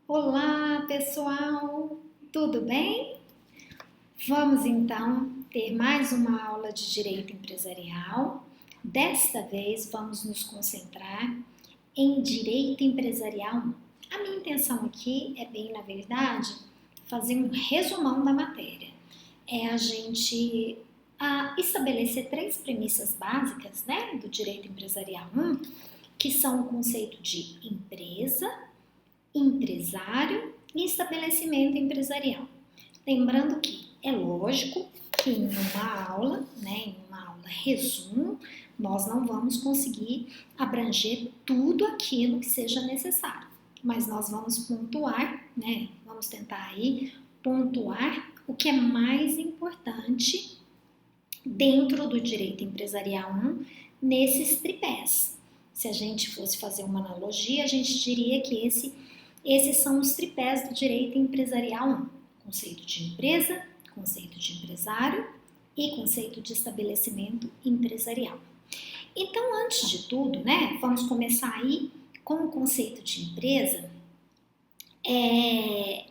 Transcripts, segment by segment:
Olá, pessoal! Tudo bem? Vamos então ter mais uma aula de Direito Empresarial. Desta vez vamos nos concentrar em Direito Empresarial 1. A minha intenção aqui é bem, na verdade, fazer um resumão da matéria. É a gente estabelecer três premissas básicas, né, do Direito Empresarial 1, que são o conceito de empresa, empresário e estabelecimento empresarial. Lembrando que é lógico que em uma aula resumo, nós não vamos conseguir abranger tudo aquilo que seja necessário, mas nós vamos pontuar, né? Vamos tentar aí pontuar o que é mais importante dentro do direito empresarial 1 nesses tripés. Se a gente fosse fazer uma analogia, a gente diria que esses são os tripés do direito empresarial 1. Conceito de empresa, conceito de empresário e conceito de estabelecimento empresarial. Então, antes de tudo, né, vamos começar aí com o conceito de empresa,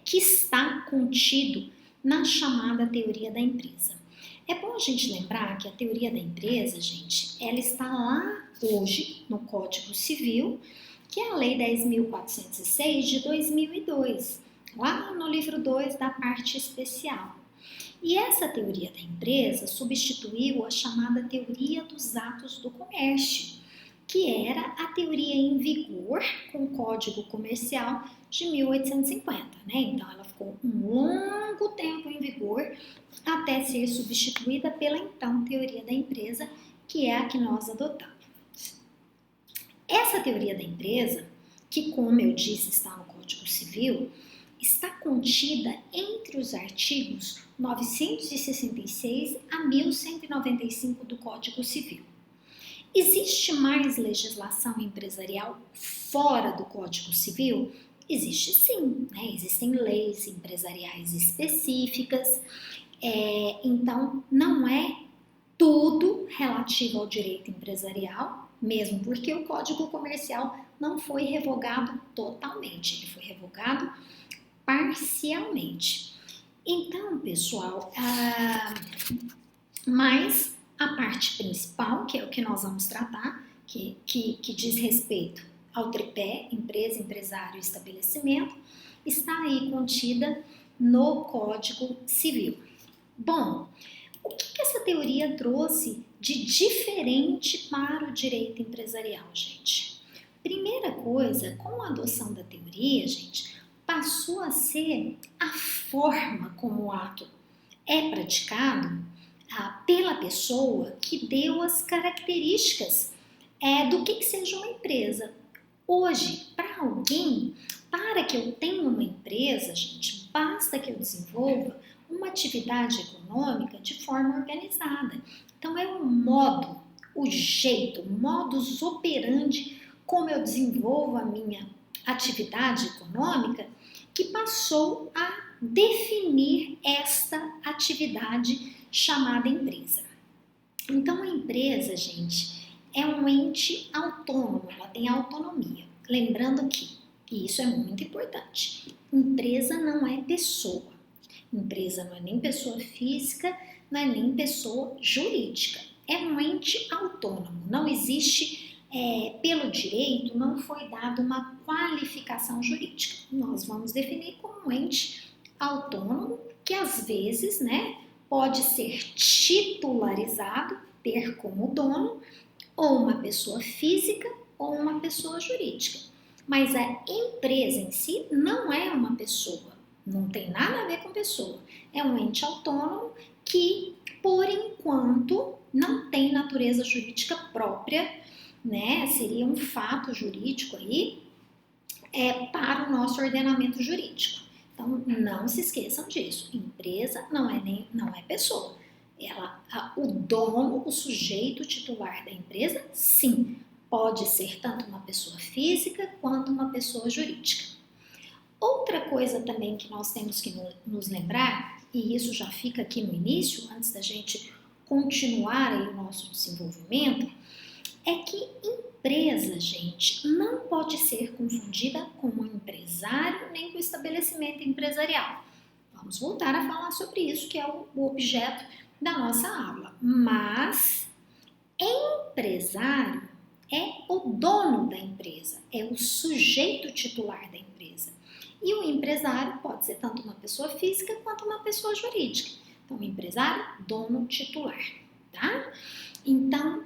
que está contido na chamada teoria da empresa. É bom a gente lembrar que a teoria da empresa, gente, ela está lá hoje no Código Civil, que é a Lei 10.406 de 2002, lá no livro 2 da parte especial. E essa teoria da empresa substituiu a chamada teoria dos atos do comércio, que era a teoria em vigor com o Código Comercial de 1850, né? Então ela ficou um longo tempo em vigor até ser substituída pela então teoria da empresa, que é a que nós adotamos. Essa teoria da empresa, que como eu disse está no Código Civil, está contida entre os artigos 966 a 1195 do Código Civil. Existe mais legislação empresarial fora do Código Civil? Existe sim, né? Existem leis empresariais específicas, então não é tudo relativo ao direito empresarial, mesmo porque o Código Comercial não foi revogado totalmente, ele foi revogado parcialmente. Então, pessoal, mas a parte principal, que é o que nós vamos tratar, que diz respeito ao tripé, empresa, empresário e estabelecimento, está aí contida no Código Civil. Bom, o que essa teoria trouxe de diferente para o direito empresarial, gente? Primeira coisa, com a adoção da teoria, gente, passou a ser a forma como o ato é praticado pela pessoa que deu as características do que seja uma empresa. Hoje, para alguém, para que eu tenha uma empresa, gente, basta que eu desenvolva uma atividade econômica de forma organizada. Então, é o modo, o jeito, o modus operandi como eu desenvolvo a minha atividade econômica que passou a definir esta atividade chamada empresa. Então, a empresa, gente, é um ente autônomo, ela tem autonomia. Lembrando que, e isso é muito importante, empresa não é pessoa. Empresa não é nem pessoa física, não é nem pessoa jurídica. É um ente autônomo, não existe, pelo direito, não foi dada uma qualificação jurídica. Nós vamos definir como um ente autônomo que às vezes, né, pode ser titularizado, ter como dono, ou uma pessoa física ou uma pessoa jurídica. Mas a empresa em si não é uma pessoa, não tem nada a ver com pessoa. É um ente autônomo que, por enquanto, não tem natureza jurídica própria, né? Seria um fato jurídico aí para o nosso ordenamento jurídico. Então, não se esqueçam disso. Empresa não é pessoa. O dono, o sujeito titular da empresa, sim, pode ser tanto uma pessoa física quanto uma pessoa jurídica. Outra coisa também que nós temos que nos lembrar, e isso já fica aqui no início, antes da gente continuar aí o nosso desenvolvimento, é que empresa, gente, não pode ser confundida com o empresário nem com o estabelecimento empresarial. Vamos voltar a falar sobre isso, que é o objeto da nossa aula. Mas empresário é o dono da empresa, é o sujeito titular da empresa. E o empresário pode ser tanto uma pessoa física quanto uma pessoa jurídica. Então, empresário, dono titular, tá? Então,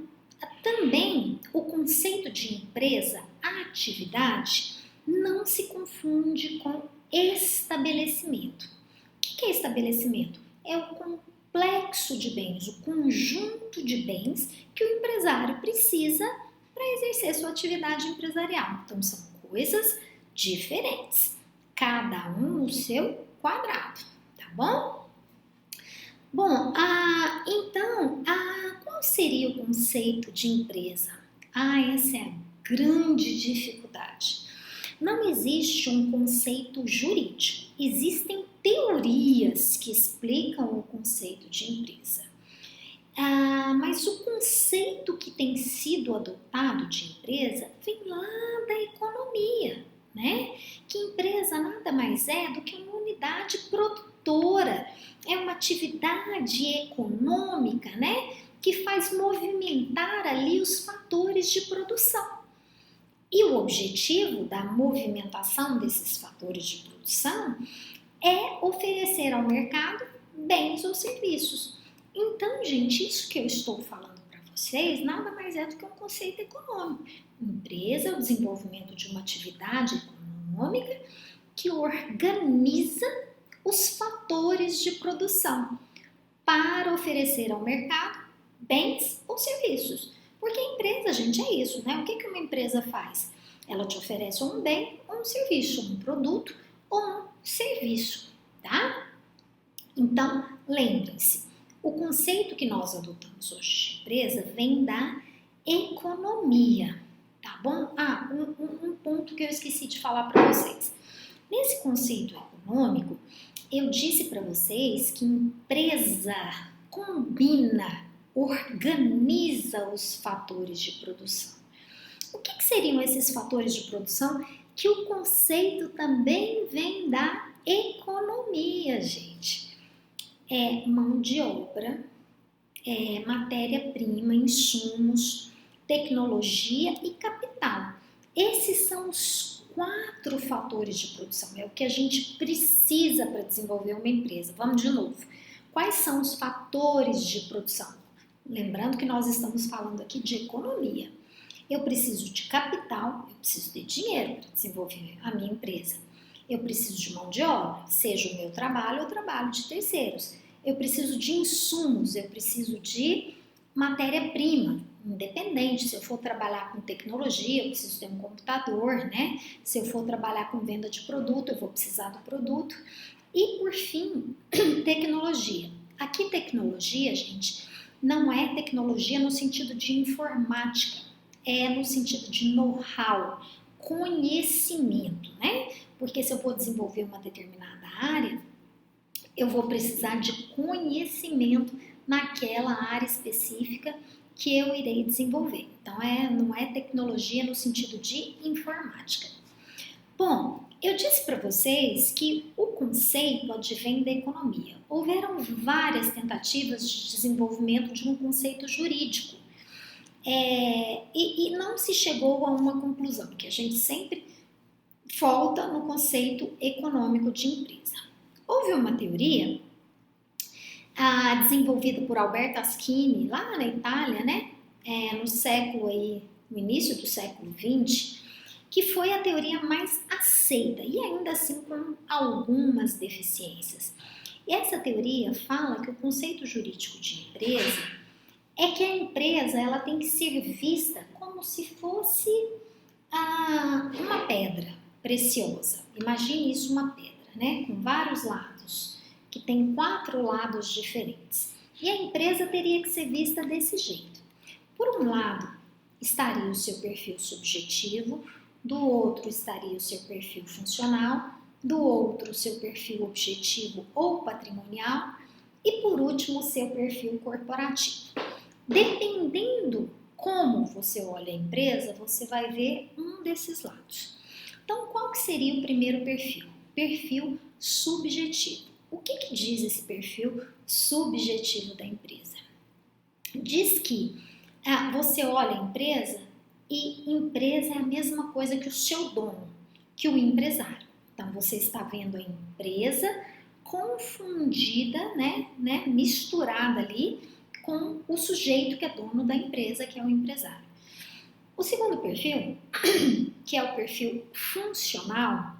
também o conceito de empresa, atividade, não se confunde com estabelecimento. O que é estabelecimento? É o complexo de bens, o conjunto de bens que o empresário precisa para exercer sua atividade empresarial. Então, são coisas diferentes, cada um no seu quadrado, tá bom? Bom, então, qual seria o conceito de empresa? Essa é a grande dificuldade. Não existe um conceito jurídico, existem teorias que explicam o conceito de empresa. Mas o conceito que tem sido adotado de empresa vem lá da economia, né? Que empresa nada mais é do que uma unidade produtora, é uma atividade econômica, né? Que faz movimentar ali os fatores de produção. E o objetivo da movimentação desses fatores de produção é oferecer ao mercado bens ou serviços. Então, gente, isso que eu estou falando para vocês nada mais é do que um conceito econômico. Empresa é o desenvolvimento de uma atividade econômica que organiza os fatores de produção para oferecer ao mercado bens ou serviços. Porque a empresa, gente, é isso, né? O que uma empresa faz? Ela te oferece um bem ou um serviço, um produto ou um serviço, tá? Então, lembrem-se, o conceito que nós adotamos hoje de empresa vem da economia, tá bom? Um ponto que eu esqueci de falar para vocês. Nesse conceito econômico, eu disse para vocês que empresa combina, organiza os fatores de produção. O que seriam esses fatores de produção? Que o conceito também vem da economia, gente. É mão de obra, é matéria-prima, insumos, tecnologia e capital. Esses são os 4 fatores de produção, é o que a gente precisa para desenvolver uma empresa. Vamos de novo. Quais são os fatores de produção? Lembrando que nós estamos falando aqui de economia. Eu preciso de capital, eu preciso de dinheiro para desenvolver a minha empresa. Eu preciso de mão de obra, seja o meu trabalho ou o trabalho de terceiros. Eu preciso de insumos, eu preciso de matéria-prima, independente. Se eu for trabalhar com tecnologia, eu preciso ter um computador, né? Se eu for trabalhar com venda de produto, eu vou precisar do produto. E, por fim, tecnologia. Aqui, tecnologia, gente, não é tecnologia no sentido de informática, é no sentido de know-how, conhecimento, né? Porque se eu vou desenvolver uma determinada área, eu vou precisar de conhecimento naquela área específica que eu irei desenvolver. Então, não é tecnologia no sentido de informática. Bom, eu disse para vocês que o conceito advém da economia. Houveram várias tentativas de desenvolvimento de um conceito jurídico. E não se chegou a uma conclusão, que a gente sempre volta no conceito econômico de empresa. Houve uma teoria desenvolvida por Alberto Aschini, lá na Itália, né? No início do século XX, que foi a teoria mais aceita e ainda assim com algumas deficiências. E essa teoria fala que o conceito jurídico de empresa é que a empresa ela tem que ser vista como se fosse uma pedra preciosa. Imagine isso, uma pedra, né? Com vários lados, que tem 4 lados diferentes. E a empresa teria que ser vista desse jeito. Por um lado, estaria o seu perfil subjetivo, do outro estaria o seu perfil funcional, do outro o seu perfil objetivo ou patrimonial e por último o seu perfil corporativo. Dependendo como você olha a empresa, você vai ver um desses lados. Então, qual que seria o primeiro perfil? Perfil subjetivo. O que diz esse perfil subjetivo da empresa? Diz que você olha a empresa e empresa é a mesma coisa que o seu dono, que o empresário. Então, você está vendo a empresa confundida, misturada ali com o sujeito que é dono da empresa, que é o empresário. O segundo perfil, que é o perfil funcional,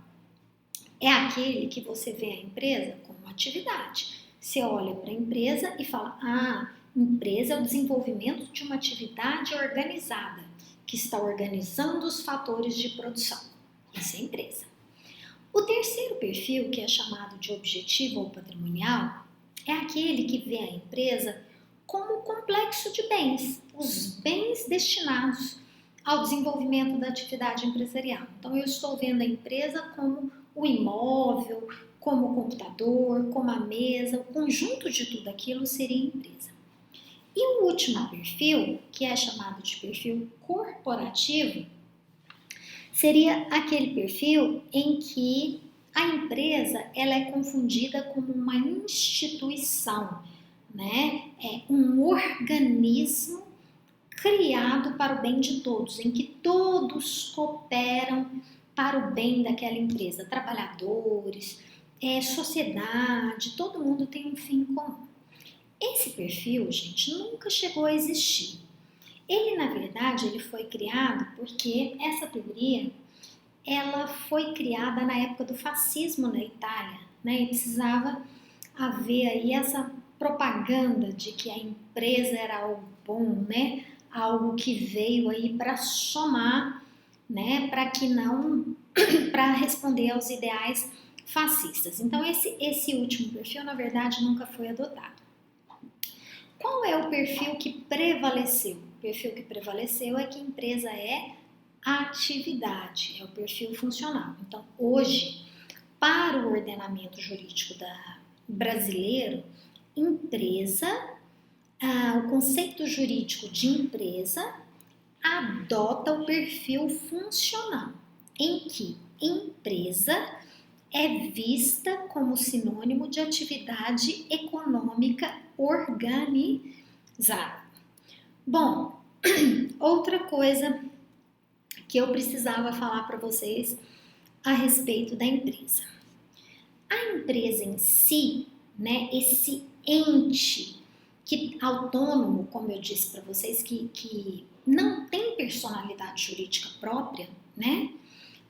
é aquele que você vê a empresa como atividade. Você olha para a empresa e fala, empresa é o desenvolvimento de uma atividade organizada, que está organizando os fatores de produção. Isso é empresa. O terceiro perfil, que é chamado de objetivo ou patrimonial, é aquele que vê a empresa como complexo de bens, os bens destinados ao desenvolvimento da atividade empresarial. Então, eu estou vendo a empresa como o imóvel, como o computador, como a mesa, o conjunto de tudo aquilo seria empresa. E o último perfil, que é chamado de perfil corporativo, seria aquele perfil em que a empresa ela é confundida como uma instituição, É um organismo criado para o bem de todos, em que todos cooperam para o bem daquela empresa, trabalhadores, sociedade, todo mundo tem um fim comum. Esse perfil, gente, nunca chegou a existir. Ele, na verdade, ele foi criado porque essa teoria ela foi criada na época do fascismo na Itália, E precisava haver aí essa propaganda de que a empresa era algo bom, Algo que veio aí para somar, Para que não, para responder aos ideais fascistas. Então esse último perfil, na verdade, nunca foi adotado. Qual é o perfil que prevaleceu? O perfil que prevaleceu é que a empresa é atividade, é o perfil funcional. Então, hoje, para o ordenamento jurídico brasileiro, empresa, o conceito jurídico de empresa adota o perfil funcional, em que empresa é vista como sinônimo de atividade econômica organizada. Bom, outra coisa que eu precisava falar para vocês a respeito da empresa. A empresa em si, esse ente autônomo, como eu disse para vocês, que não tem personalidade jurídica própria,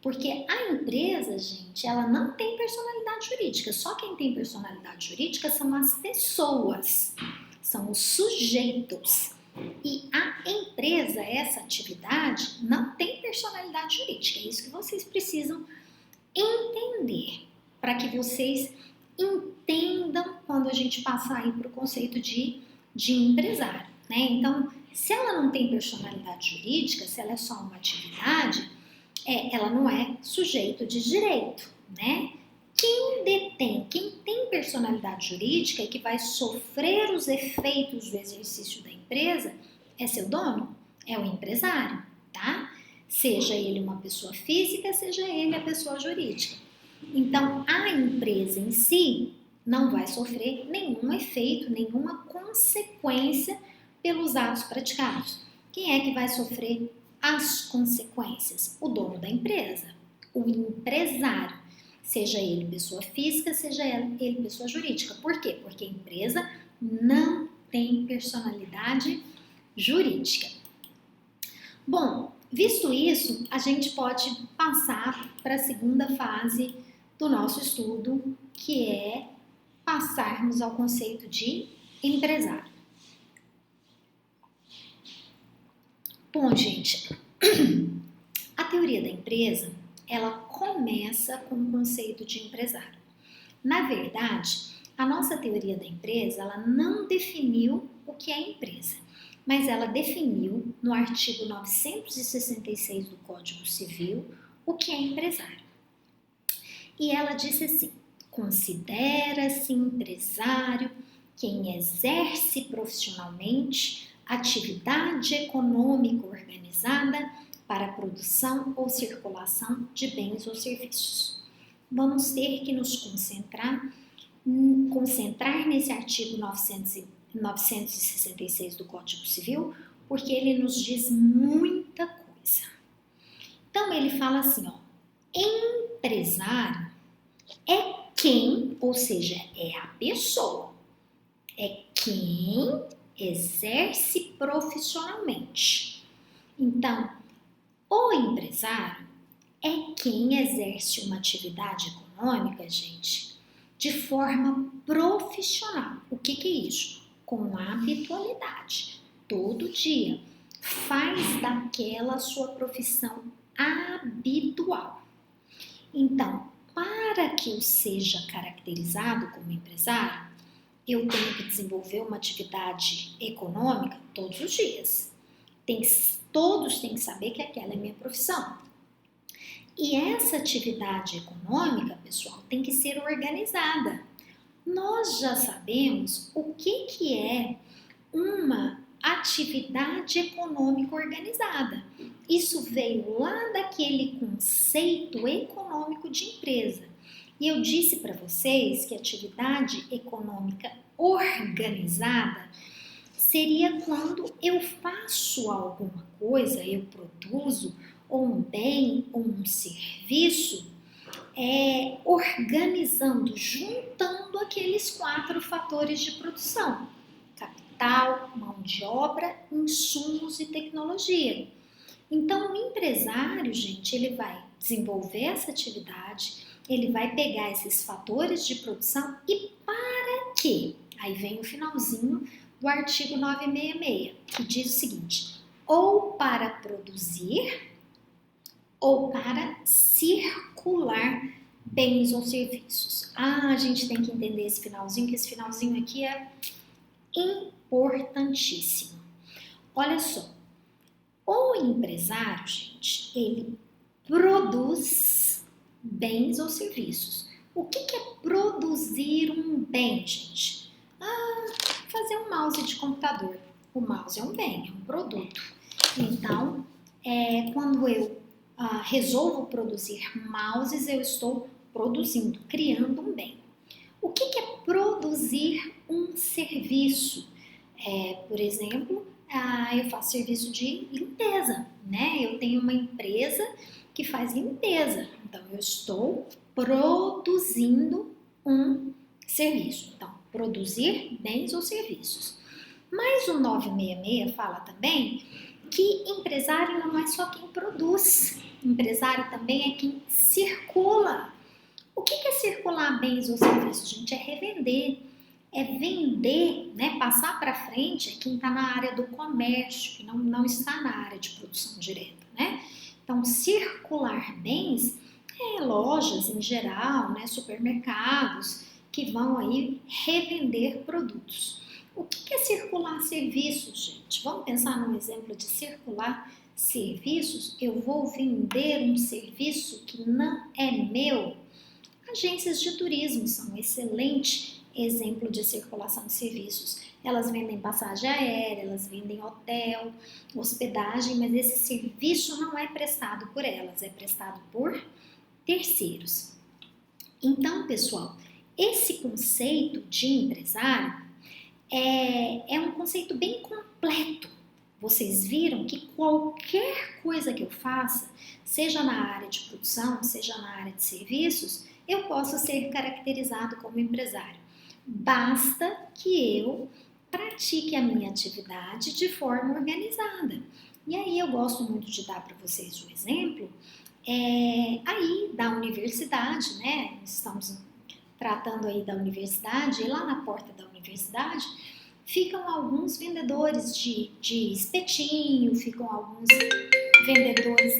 Porque a empresa, gente, ela não tem personalidade jurídica. Só quem tem personalidade jurídica são as pessoas, são os sujeitos. E a empresa, essa atividade, não tem personalidade jurídica. É isso que vocês precisam entender, para que vocês entendam quando a gente passar aí para o conceito de empresário, Então, se ela não tem personalidade jurídica, se ela é só uma atividade, ela não é sujeito de direito, Quem tem personalidade jurídica e que vai sofrer os efeitos do exercício da empresa é seu dono, é o empresário, tá? Seja ele uma pessoa física, seja ele a pessoa jurídica. Então, a empresa em si não vai sofrer nenhum efeito, nenhuma consequência pelos atos praticados. Quem é que vai sofrer as consequências? O dono da empresa, o empresário, seja ele pessoa física, seja ele pessoa jurídica. Por quê? Porque a empresa não tem personalidade jurídica. Bom, visto isso, a gente pode passar para a segunda fase do nosso estudo, que é passarmos ao conceito de empresário. Bom, gente, a teoria da empresa, ela começa com o conceito de empresário. Na verdade, a nossa teoria da empresa, ela não definiu o que é empresa, mas ela definiu no artigo 966 do Código Civil o que é empresário. E ela disse assim: considera-se empresário quem exerce profissionalmente atividade econômica organizada para a produção ou circulação de bens ou serviços. Vamos ter que nos concentrar nesse artigo 966 do Código Civil, porque ele nos diz muita coisa. Então, ele fala assim, ó, empresário é quem, ou seja, é a pessoa, é quem exerce profissionalmente. Então, o empresário é quem exerce uma atividade econômica, gente, de forma profissional. O que é isso? Com habitualidade. Todo dia. Faz daquela sua profissão habitual. Então, para que eu seja caracterizado como empresário, eu tenho que desenvolver uma atividade econômica todos os dias. Todos têm que saber que aquela é minha profissão. E essa atividade econômica, pessoal, tem que ser organizada. Nós já sabemos o que é uma atividade econômica organizada. Isso veio lá daquele conceito econômico de empresa. E eu disse para vocês que atividade econômica organizada seria quando eu faço alguma coisa, eu produzo ou um bem ou um serviço, organizando, juntando aqueles 4 fatores de produção: capital, mão de obra, insumos e tecnologia. Então, o empresário, gente, ele vai desenvolver essa atividade, ele vai pegar esses fatores de produção e para quê? Aí vem o finalzinho do artigo 966, que diz o seguinte: ou para produzir ou para circular bens ou serviços. A gente tem que entender esse finalzinho, que esse finalzinho aqui é importantíssimo. Olha só, o empresário, gente, ele produz bens ou serviços. O que é produzir um bem, gente? Fazer um mouse de computador. O mouse é um bem, é um produto. Então, quando eu resolvo produzir mouses, eu estou produzindo, criando um bem. O que é produzir um serviço? Por exemplo, eu faço serviço de limpeza, né? Eu tenho uma empresa que faz limpeza, então eu estou produzindo um serviço. Então, produzir bens ou serviços. Mas o 966 fala também que empresário não é só quem produz, empresário também é quem circula. O que é circular bens ou serviços, gente? É revender, é vender, né? Passar para frente é quem está na área do comércio, que não está na área de produção direta, né? Então, circular bens lojas em geral, né? Supermercados que vão aí revender produtos. O que é circular serviços, gente? Vamos pensar num exemplo de circular serviços. Eu vou vender um serviço que não é meu. Agências de turismo são um excelente exemplo de circulação de serviços. Elas vendem passagem aérea, elas vendem hotel, hospedagem, mas esse serviço não é prestado por elas, é prestado por terceiros. Então, pessoal, esse conceito de empresário é um conceito bem completo. Vocês viram que qualquer coisa que eu faça, seja na área de produção, seja na área de serviços, eu posso ser caracterizado como empresário. Basta que eu pratique a minha atividade de forma organizada. E aí eu gosto muito de dar para vocês um exemplo aí da universidade, né? Estamos tratando aí da universidade, e lá na porta da universidade ficam alguns vendedores de espetinho, ficam alguns vendedores...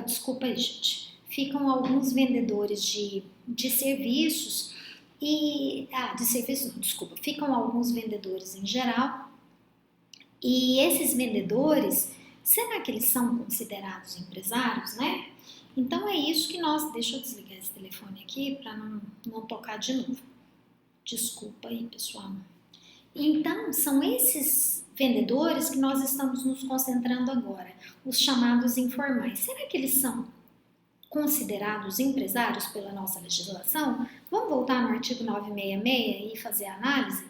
Desculpa aí, gente. Ficam alguns vendedores de serviços ficam alguns vendedores em geral. E esses vendedores, será que eles são considerados empresários, né? Então é isso que deixa eu desligar esse telefone aqui para não tocar de novo. Desculpa aí, pessoal. Então, são esses vendedores que nós estamos nos concentrando agora, os chamados informais. Será que eles são considerados empresários pela nossa legislação? Vamos voltar no artigo 966 e fazer a análise?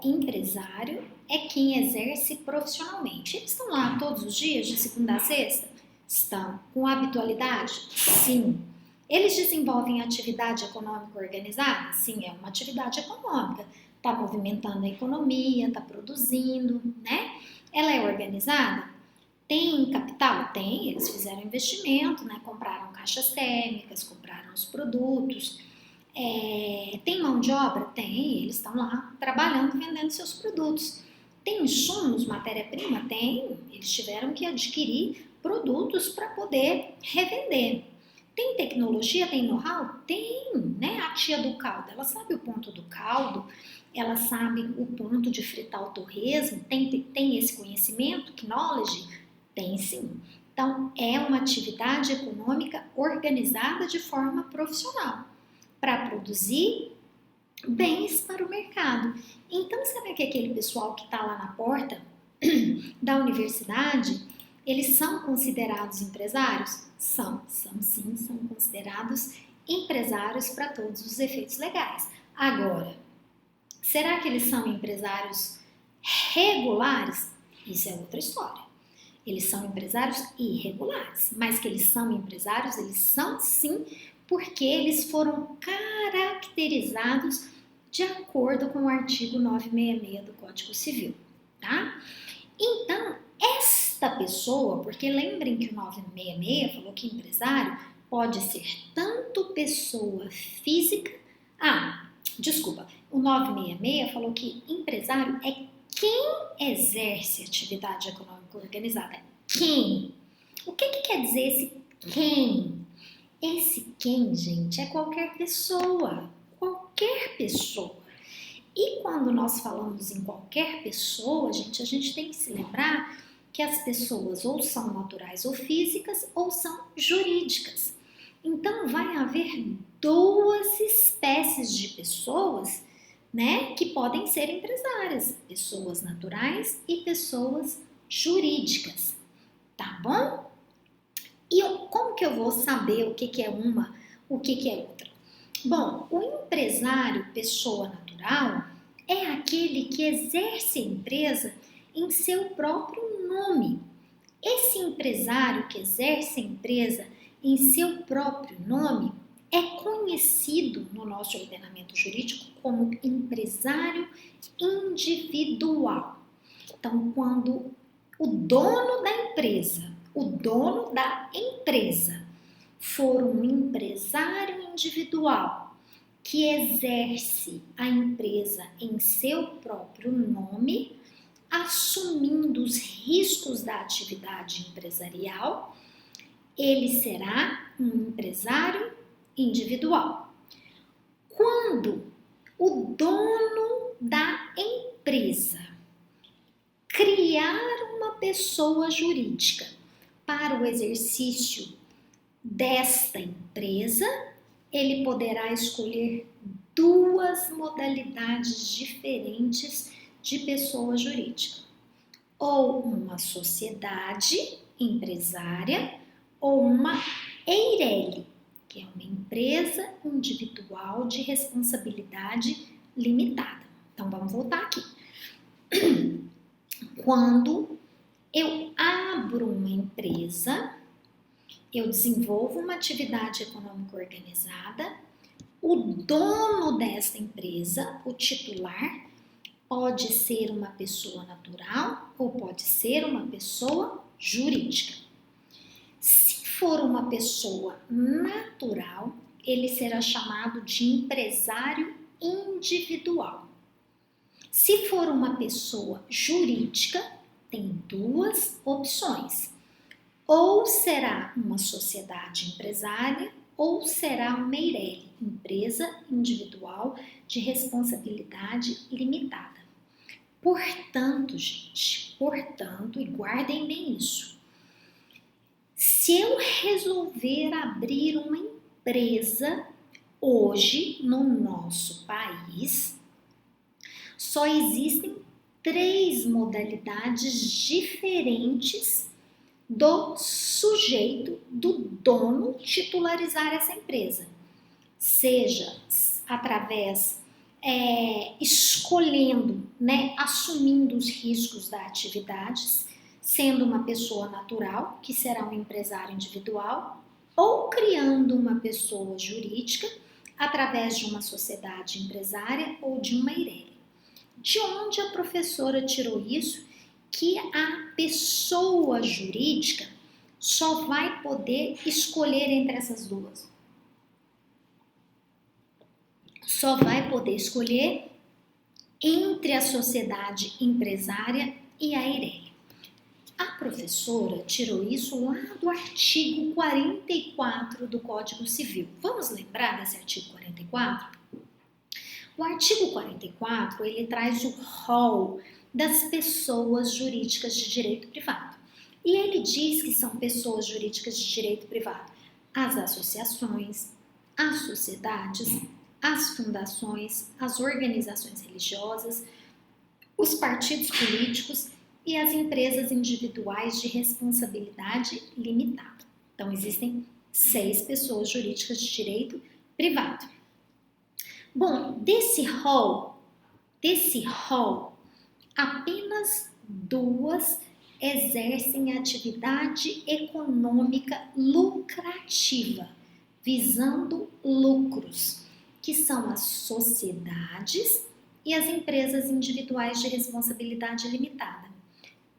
Empresário é quem exerce profissionalmente. Eles estão lá todos os dias, de segunda a sexta? Estão. Com habitualidade? Sim. Eles desenvolvem atividade econômica organizada? Sim, é uma atividade econômica. Está movimentando a economia, está produzindo, né? Ela é organizada? Tem capital? Tem. Eles fizeram investimento, né? Compraram caixas térmicas, compraram os produtos. Tem mão de obra? Tem. Eles estão lá trabalhando, vendendo seus produtos. Tem insumos, matéria-prima? Tem. Eles tiveram que adquirir produtos para poder revender. Tem tecnologia? Tem know-how? Tem, né? A tia do caldo, ela sabe o ponto do caldo, ela sabe o ponto de fritar o torresmo, tem esse conhecimento, knowledge? Tem sim. Então, é uma atividade econômica organizada de forma profissional para produzir bens para o mercado. Então, será que aquele pessoal que está lá na porta da universidade, eles são considerados empresários? São sim, são considerados empresários para todos os efeitos legais. Agora, será que eles são empresários regulares? Isso é outra história. Eles são empresários irregulares, mas que eles são empresários, eles são sim, porque eles foram caracterizados de acordo com o artigo 966 do Código Civil, tá? Então, esta pessoa, porque lembrem que o 966 falou que empresário pode ser tanto pessoa física... o 966 falou que empresário é quem exerce atividade econômica organizada. Quem? O que quer dizer esse quem? Esse quem, gente, é qualquer pessoa. Qualquer pessoa. E quando nós falamos em qualquer pessoa, gente, a gente tem que se lembrar que as pessoas ou são naturais ou físicas ou são jurídicas. Então, vai haver duas espécies de pessoas, né, que podem ser empresárias, pessoas naturais e pessoas jurídicas, tá bom? E como que eu vou saber o que é uma, o que é outra? Bom, o empresário, pessoa natural, é aquele que exerce a empresa em seu próprio nome. Esse empresário que exerce a empresa em seu próprio nome é conhecido no nosso ordenamento jurídico como empresário individual. Então, quando o dono da empresa for um empresário individual que exerce a empresa em seu próprio nome, assumindo os riscos da atividade empresarial, ele será um empresário individual. Quando o dono da empresa criar uma pessoa jurídica para o exercício desta empresa, ele poderá escolher duas modalidades diferentes de pessoa jurídica. Ou uma sociedade empresária ou uma EIRELI, que é uma empresa individual de responsabilidade limitada. Então, vamos voltar aqui. Quando eu abro uma empresa, eu desenvolvo uma atividade econômica organizada, o dono desta empresa, o titular, pode ser uma pessoa natural ou pode ser uma pessoa jurídica. Se for uma pessoa natural, ele será chamado de empresário individual. Se for uma pessoa jurídica, tem duas opções. Ou será uma sociedade empresária ou será uma EIRELI, empresa individual de responsabilidade limitada. Portanto, gente, e guardem bem isso, se eu resolver abrir uma empresa, Hoje, no nosso país, só existem 3 modalidades diferentes do sujeito, do dono titularizar essa empresa. Seja através, escolhendo, assumindo os riscos da atividade, sendo uma pessoa natural, que será um empresário individual, ou criando uma pessoa jurídica através de uma sociedade empresária ou de uma EIRELI. De onde a professora tirou isso? Que a pessoa jurídica só vai poder escolher entre essas duas. Só vai poder escolher entre a sociedade empresária e a EIRELI. A professora tirou isso lá do artigo 44 do Código Civil. Vamos lembrar desse artigo 44? O artigo 44, ele traz o rol das pessoas jurídicas de direito privado. E ele diz que são pessoas jurídicas de direito privado as associações, as sociedades, as fundações, as organizações religiosas, os partidos políticos e as empresas individuais de responsabilidade limitada. Então, existem 6 pessoas jurídicas de direito privado. Bom, desse rol, apenas 2 exercem atividade econômica lucrativa, visando lucros, que são as sociedades e as empresas individuais de responsabilidade limitada.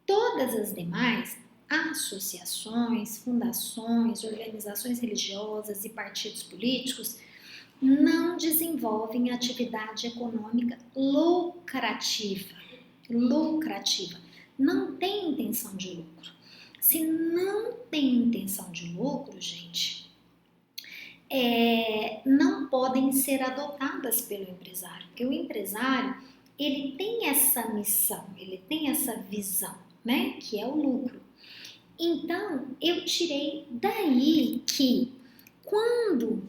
Todas as demais, associações, fundações, organizações religiosas e partidos políticos, não desenvolvem atividade econômica lucrativa. Não tem intenção de lucro. Se não tem intenção de lucro, gente, não podem ser adotadas pelo empresário, porque o empresário, ele tem essa missão, ele tem essa visão, que é o lucro. Então, eu tirei daí que quando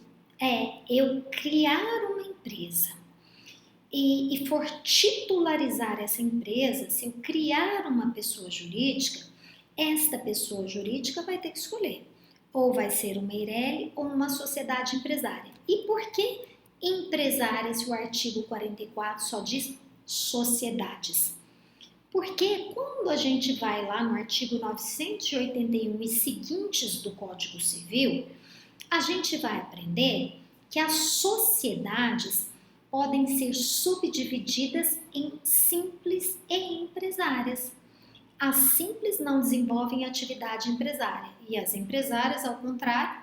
eu criar uma empresa e for titularizar essa empresa, se eu criar uma pessoa jurídica, esta pessoa jurídica vai ter que escolher. Ou vai ser uma EIRELI ou uma sociedade empresária. E por que empresária se o artigo 44 só diz sociedades? Porque quando a gente vai lá no artigo 981 e seguintes do Código Civil, a gente vai aprender que as sociedades podem ser subdivididas em simples e empresárias. As simples não desenvolvem atividade empresária e as empresárias, ao contrário,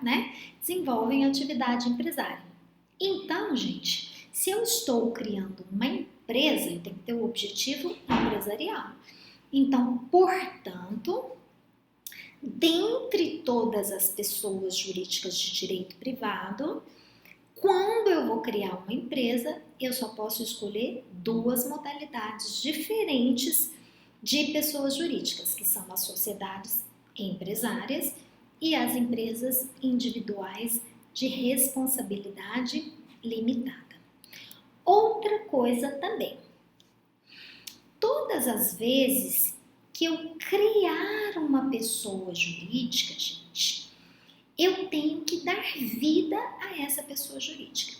desenvolvem atividade empresária. Então, gente, se eu estou criando uma empresa, eu tenho que ter o objetivo empresarial. Então, portanto, dentre todas as pessoas jurídicas de direito privado, quando eu vou criar uma empresa, eu só posso escolher 2 modalidades diferentes de pessoas jurídicas, que são as sociedades empresárias e as empresas individuais de responsabilidade limitada. Outra coisa também, todas as vezes que eu criar uma pessoa jurídica, gente, eu tenho que dar vida a essa pessoa jurídica.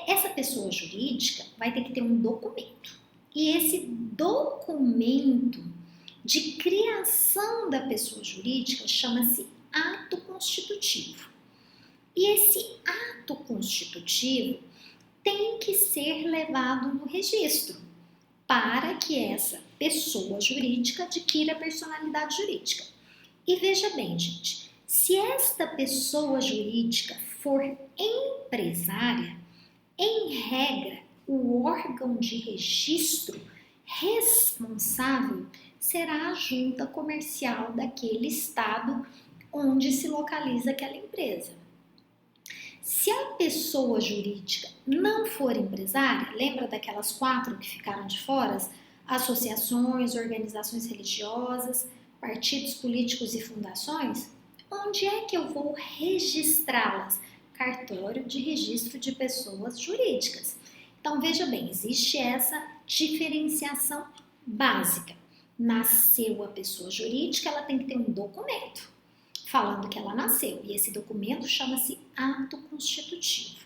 Essa pessoa jurídica vai ter que ter um documento. E esse documento de criação da pessoa jurídica chama-se ato constitutivo. E esse ato constitutivo tem que ser levado no registro para que essa pessoa jurídica adquira personalidade jurídica. E veja bem, gente, se esta pessoa jurídica for empresária, em regra, o órgão de registro responsável será a junta comercial daquele estado onde se localiza aquela empresa. Se a pessoa jurídica não for empresária, lembra daquelas 4 que ficaram de fora? Associações, organizações religiosas, partidos políticos e fundações? Onde é que eu vou registrá-las? cartório de registro de pessoas jurídicas. Então, veja bem, existe essa diferenciação básica. Nasceu a pessoa jurídica, ela tem que ter um documento falando que ela nasceu. E esse documento chama-se ato constitutivo,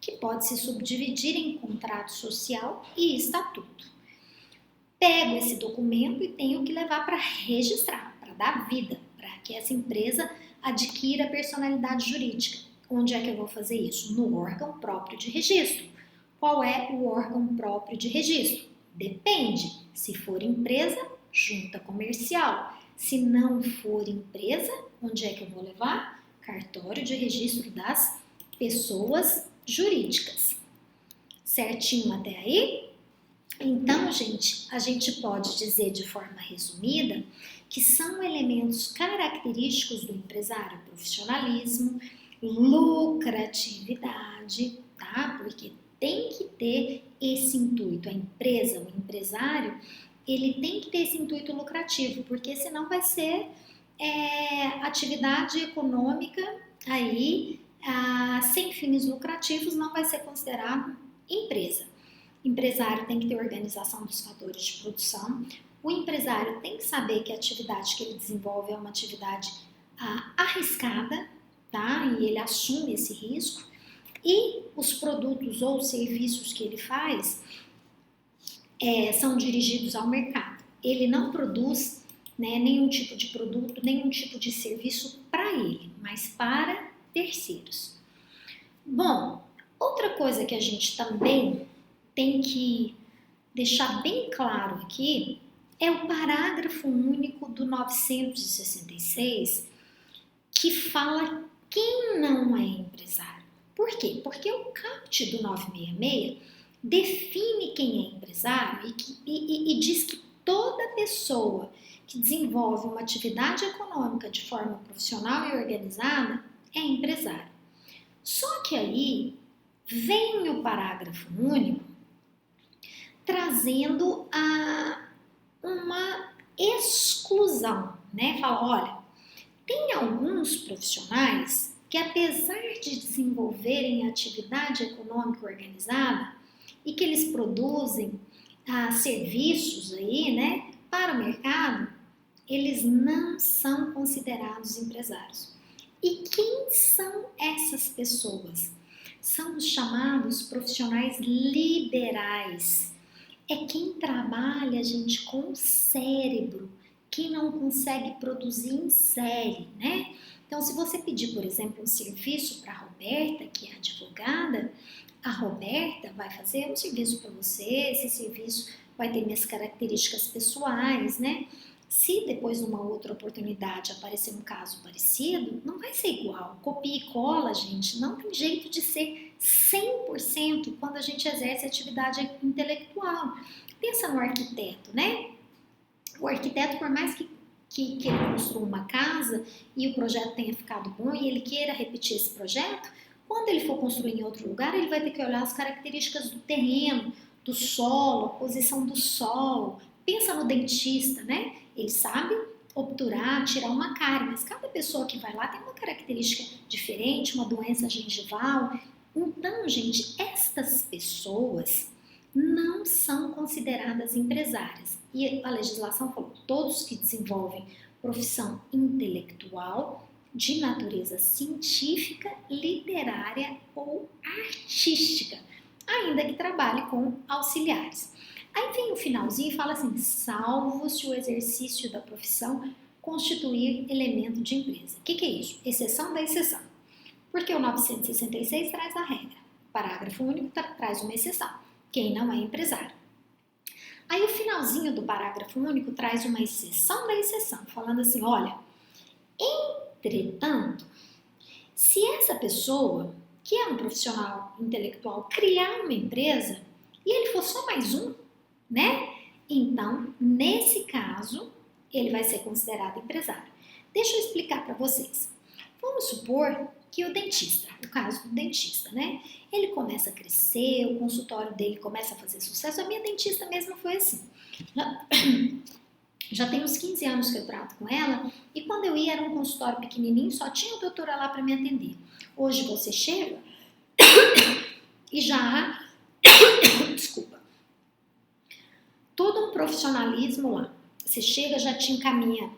que pode se subdividir em contrato social e estatuto. Pego esse documento e tenho que levar para registrar, para dar vida, para que essa empresa adquira personalidade jurídica. Onde é que eu vou fazer isso? No órgão próprio de registro. Qual é o órgão próprio de registro? Depende. Se for empresa, junta comercial. Se não for empresa, onde é que eu vou levar? Cartório de registro das pessoas jurídicas. Certinho até aí? Então, gente, a gente pode dizer de forma resumida que são elementos característicos do empresário: profissionalismo, lucratividade, tá? Porque tem que ter esse intuito. A empresa, o empresário, ele tem que ter esse intuito lucrativo, porque senão vai ser atividade econômica aí sem fins lucrativos, não vai ser considerado empresa. O empresário tem que ter organização dos fatores de produção. O empresário tem que saber que a atividade que ele desenvolve é uma atividade arriscada, tá? E ele assume esse risco. E os produtos ou serviços que ele faz são dirigidos ao mercado. Ele não produz nenhum tipo de produto, nenhum tipo de serviço para ele, mas para terceiros. Bom, outra coisa que a gente também tem que deixar bem claro aqui é o parágrafo único do 966, que fala quem não é empresário. Por quê? Porque o caput do 966 define quem é empresário e diz que toda pessoa que desenvolve uma atividade econômica de forma profissional e organizada é empresário. Só que aí vem o parágrafo único trazendo uma exclusão, né? Fala, olha, tem alguns profissionais que, apesar de desenvolverem atividade econômica organizada e que eles produzem serviços aí, né, para o mercado, eles não são considerados empresários. E quem são essas pessoas? São os chamados profissionais liberais. É quem trabalha, gente, com o cérebro, quem não consegue produzir em série, né? Então, se você pedir, por exemplo, um serviço para a Roberta, que é advogada, a Roberta vai fazer um serviço para você, esse serviço vai ter minhas características pessoais, né? Se depois, numa outra oportunidade, aparecer um caso parecido, não vai ser igual. Copia e cola, gente, não tem jeito de ser 100% quando a gente exerce atividade intelectual. Pensa no arquiteto, né? O arquiteto, por mais que ele construa uma casa e o projeto tenha ficado bom e ele queira repetir esse projeto, quando ele for construir em outro lugar, ele vai ter que olhar as características do terreno, do solo, a posição do sol. Pensa no dentista, né? Ele sabe obturar, tirar uma cárie, mas cada pessoa que vai lá tem uma característica diferente, uma doença gengival. Então, gente, estas pessoas não são consideradas empresárias. E a legislação falou, todos que desenvolvem profissão intelectual de natureza científica, literária ou artística, ainda que trabalhe com auxiliares. Aí vem o finalzinho e fala assim, salvo se o exercício da profissão constituir elemento de empresa. O que é isso? Exceção da exceção. Porque o 966 traz a regra. O parágrafo único traz uma exceção. Quem não é empresário. Aí o finalzinho do parágrafo único traz uma exceção da exceção, falando assim, olha, entretanto, se essa pessoa, que é um profissional intelectual, criar uma empresa e ele for só mais um, né? Então, nesse caso, ele vai ser considerado empresário. Deixa eu explicar para vocês. Vamos supor que o dentista, o caso do dentista, né? Ele começa a crescer, o consultório dele começa a fazer sucesso. A minha dentista mesmo foi assim. Já tem uns 15 anos que eu trato com ela, e quando eu ia era um consultório pequenininho, só tinha a doutora lá para me atender. Hoje você chega e já há, desculpa, todo um profissionalismo lá. Você chega, já te encaminha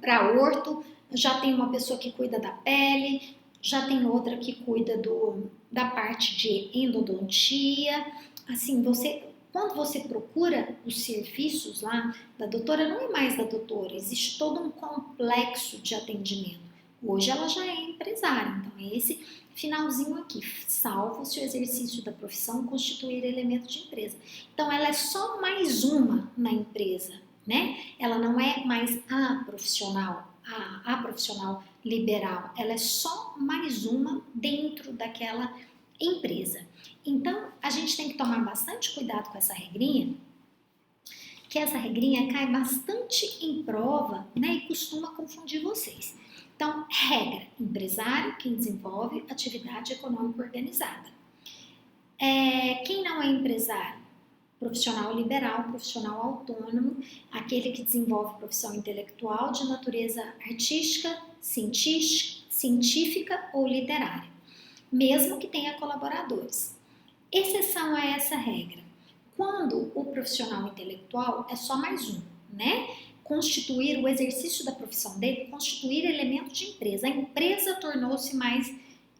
para orto, já tem uma pessoa que cuida da pele, já tem outra que cuida da parte de endodontia. Assim, quando você procura os serviços lá da doutora, não é mais da doutora, existe todo um complexo de atendimento. Hoje ela já é empresária, então é esse finalzinho aqui, salvo se o exercício da profissão constituir elemento de empresa. Então ela é só mais uma na empresa, né? Ela não é mais a profissional liberal, ela é só mais uma dentro daquela empresa. Então, a gente tem que tomar bastante cuidado com essa regrinha, que essa regrinha cai bastante em prova, né, e costuma confundir vocês. Então, regra, empresário quem desenvolve atividade econômica organizada. Quem não é empresário? Profissional liberal, profissional autônomo, aquele que desenvolve profissão intelectual de natureza artística, científica ou literária, mesmo que tenha colaboradores. Exceção a essa regra, quando o profissional intelectual é só mais um, né? Constituir o exercício da profissão dele, constituir elemento de empresa. A empresa tornou-se mais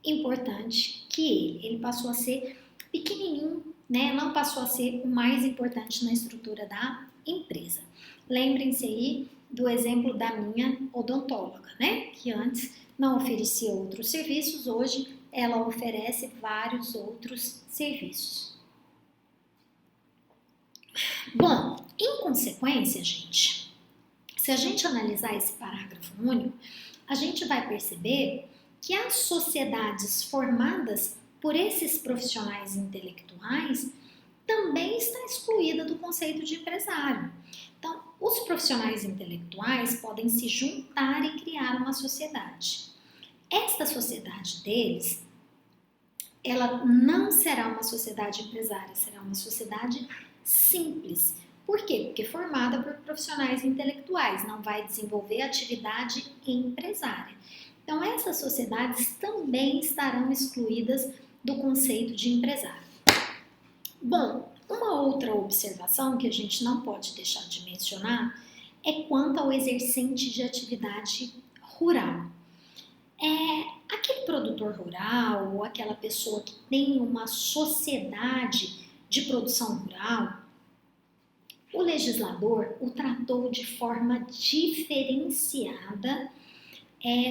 importante que ele passou a ser pequenininho, né? Não passou a ser o mais importante na estrutura da empresa. Lembrem-se aí do exemplo da minha odontóloga, né? Que antes não oferecia outros serviços, hoje ela oferece vários outros serviços. Bom, em consequência, gente, se a gente analisar esse parágrafo único, a gente vai perceber que as sociedades formadas por esses profissionais intelectuais também está excluída do conceito de empresário. Então, os profissionais intelectuais podem se juntar e criar uma sociedade. Esta sociedade deles, ela não será uma sociedade empresária, será uma sociedade simples. Por quê? Porque é formada por profissionais intelectuais, não vai desenvolver atividade empresária. Então, essas sociedades também estarão excluídas do conceito de empresário. Bom, uma outra observação que a gente não pode deixar de mencionar é quanto ao exercente de atividade rural. Aquele produtor rural ou aquela pessoa que tem uma sociedade de produção rural, o legislador o tratou de forma diferenciada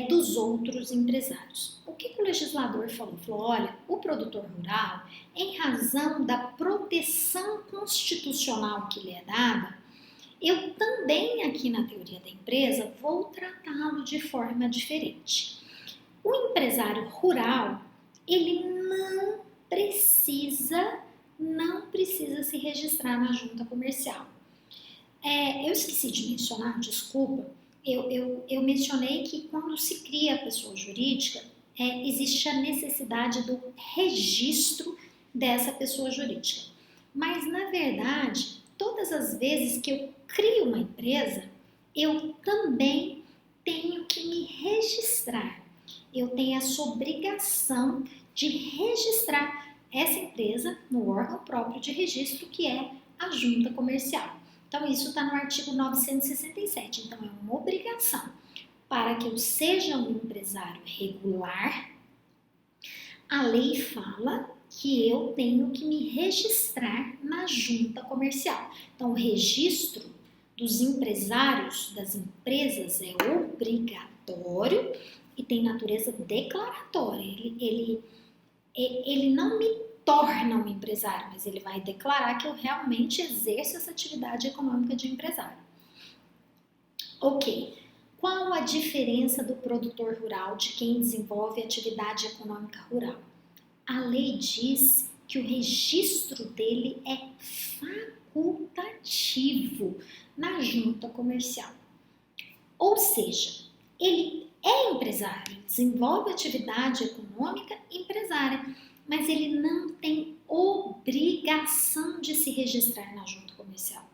dos outros empresários. O que o legislador falou? Falou, olha, o produtor rural, em razão da proteção constitucional que lhe é dada, eu também aqui na teoria da empresa vou tratá-lo de forma diferente. O empresário rural, ele não precisa se registrar na junta comercial. Eu esqueci de mencionar, desculpa, eu mencionei que quando se cria a pessoa jurídica, existe a necessidade do registro dessa pessoa jurídica. Mas, na verdade, todas as vezes que eu crio uma empresa, eu também tenho que me registrar. Eu tenho essa obrigação de registrar essa empresa no órgão próprio de registro, que é a junta comercial. Então, isso está no artigo 967. Então, é uma obrigação. Para que eu seja um empresário regular, a lei fala que eu tenho que me registrar na junta comercial. Então, o registro dos empresários, das empresas, é obrigatório e tem natureza declaratória. Ele não me torna um empresário, mas ele vai declarar que eu realmente exerço essa atividade econômica de empresário. Ok, qual a diferença do produtor rural de quem desenvolve atividade econômica rural? A lei diz que o registro dele é facultativo na junta comercial. Ou seja, ele é empresário, desenvolve atividade econômica empresária, mas ele não tem obrigação de se registrar na junta comercial.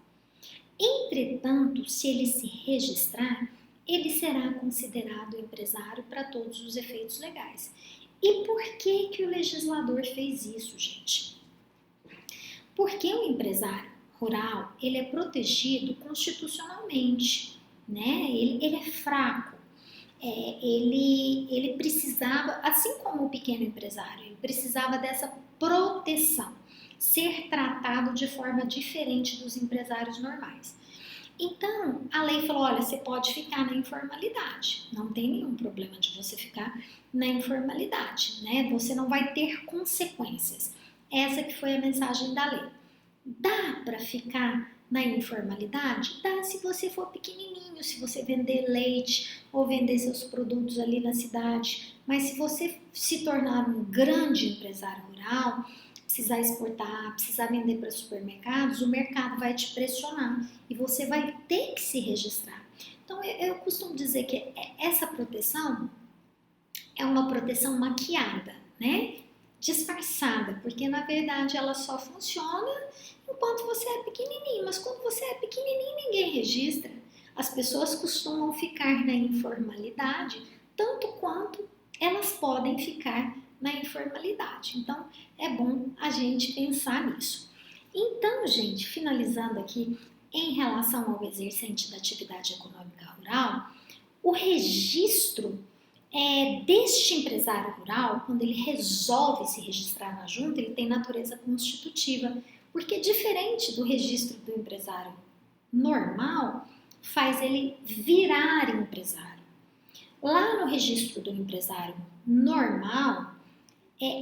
Entretanto, se ele se registrar, ele será considerado empresário para todos os efeitos legais. E por que que o legislador fez isso, gente? Porque o empresário rural, ele é protegido constitucionalmente, né? Ele é fraco. Ele precisava, assim como o pequeno empresário, ele precisava dessa proteção, ser tratado de forma diferente dos empresários normais. Então, a lei falou, olha, você pode ficar na informalidade, não tem nenhum problema de você ficar na informalidade, né? Você não vai ter consequências. Essa que foi a mensagem da lei. Dá para ficar na informalidade? Dá se você for pequenininho, se você vender leite ou vender seus produtos ali na cidade. Mas se você se tornar um grande empresário rural, precisar exportar, precisar vender para supermercados, o mercado vai te pressionar e você vai ter que se registrar. Então, eu costumo dizer que essa proteção é uma proteção maquiada, né? Disfarçada, porque na verdade ela só funciona enquanto você é pequenininho, mas quando você é pequenininho ninguém registra. As pessoas costumam ficar na informalidade tanto quanto elas podem ficar na informalidade. Então é bom a gente pensar nisso. Então, gente, finalizando aqui em relação ao exercente da atividade econômica rural, o registro deste empresário rural, quando ele resolve se registrar na junta, ele tem natureza constitutiva, porque diferente do registro do empresário normal, faz ele virar empresário. Lá no registro do empresário normal,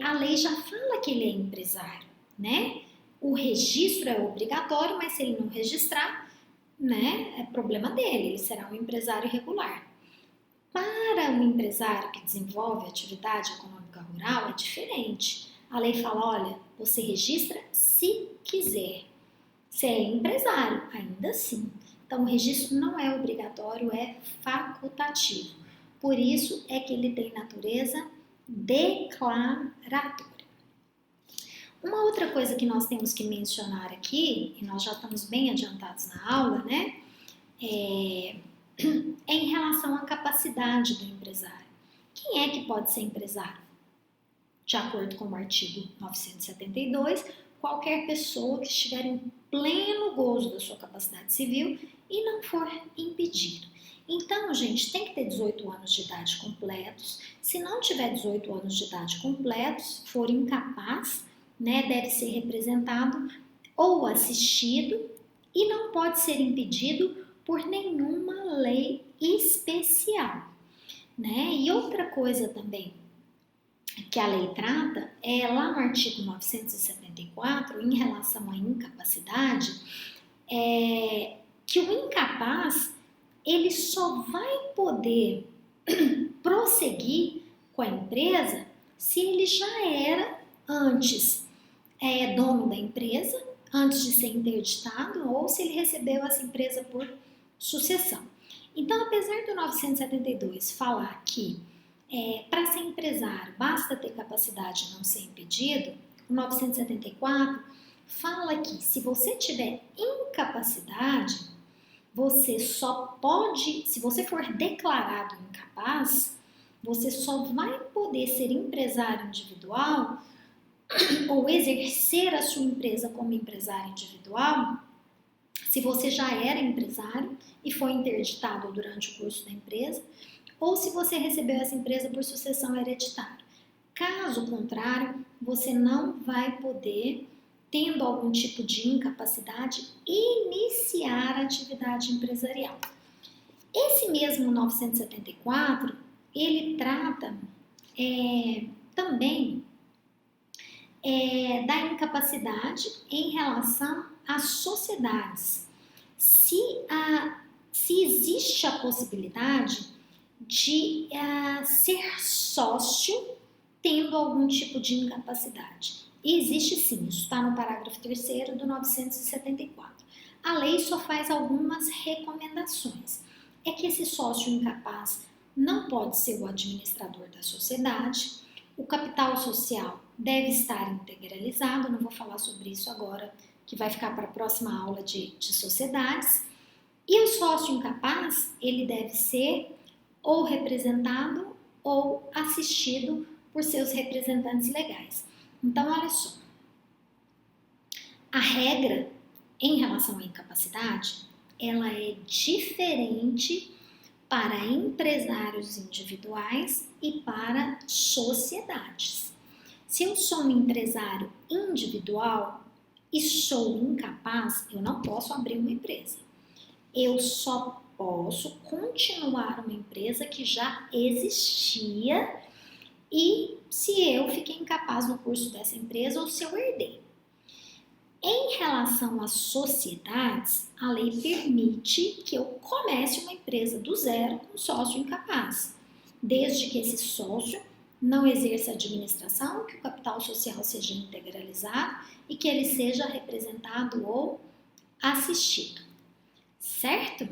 a lei já fala que ele é empresário, né? O registro é obrigatório, mas se ele não registrar, né, é problema dele, ele será um empresário irregular. Para um empresário que desenvolve atividade econômica rural é diferente. A lei fala, olha, você registra se quiser. Você é empresário, ainda assim. Então, o registro não é obrigatório, é facultativo. Por isso é que ele tem natureza declaratória. Uma outra coisa que nós temos que mencionar aqui, e nós já estamos bem adiantados na aula, né? É em relação à capacidade do empresário. Quem é que pode ser empresário? De acordo com o artigo 972, qualquer pessoa que estiver em pleno gozo da sua capacidade civil e não for impedido. Então, gente, tem que ter 18 anos de idade completos. Se não tiver 18 anos de idade completos, for incapaz, né, deve ser representado ou assistido e não pode ser impedido por nenhuma lei especial, né? E outra coisa também que a lei trata é lá no artigo 974, em relação à incapacidade, que o incapaz ele só vai poder prosseguir com a empresa se ele já era antes dono da empresa, antes de ser interditado, ou se ele recebeu essa empresa por sucessão. Então, apesar do 972 falar que para ser empresário basta ter capacidade e não ser impedido, o 974 fala que se você tiver incapacidade, você só pode, se você for declarado incapaz, você só vai poder ser empresário individual ou exercer a sua empresa como empresário individual se você já era empresário e foi interditado durante o curso da empresa, ou se você recebeu essa empresa por sucessão hereditária. Caso contrário, você não vai poder, tendo algum tipo de incapacidade, iniciar a atividade empresarial. Esse mesmo 974, ele trata também da incapacidade em relação às sociedades. Se existe a possibilidade de ser sócio tendo algum tipo de incapacidade. E existe sim, isso está no parágrafo 3º do 974. A lei só faz algumas recomendações. É que esse sócio incapaz não pode ser o administrador da sociedade, o capital social deve estar integralizado, não vou falar sobre isso agora, que vai ficar para a próxima aula de sociedades, E o sócio incapaz, ele deve ser ou representado ou assistido por seus representantes legais. Então, olha só, a regra em relação à incapacidade, ela é diferente para empresários individuais e para sociedades. Se eu sou um empresário individual e sou incapaz, eu não posso abrir uma empresa. Eu só posso continuar uma empresa que já existia e se eu fiquei incapaz no curso dessa empresa ou se eu herdei. Em relação às sociedades, a lei permite que eu comece uma empresa do zero com sócio incapaz, desde que esse sócio não exerça administração, que o capital social seja integralizado e que ele seja representado ou assistido, certo?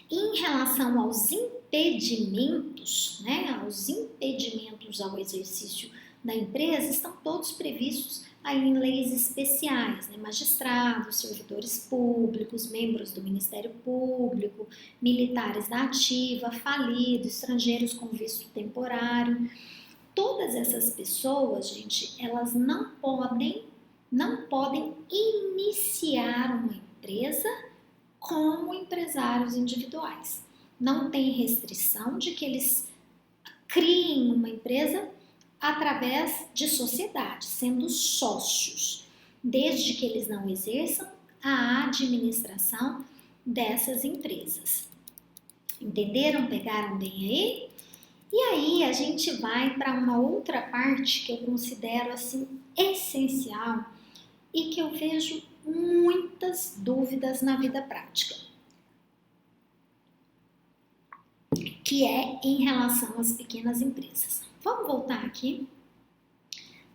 Em relação aos impedimentos, aos impedimentos ao exercício da empresa, estão todos previstos aí em leis especiais, magistrados, servidores públicos, membros do Ministério Público, militares da ativa, falidos, estrangeiros com visto temporário. Todas essas pessoas, gente, elas não podem iniciar uma empresa como empresários individuais. Não tem restrição de que eles criem uma empresa através de sociedade, sendo sócios, desde que eles não exerçam a administração dessas empresas. Entenderam? Pegaram bem aí? E aí a gente vai para uma outra parte que eu considero assim essencial e que eu vejo muitas dúvidas na vida prática, que é em relação às pequenas empresas. Vamos voltar aqui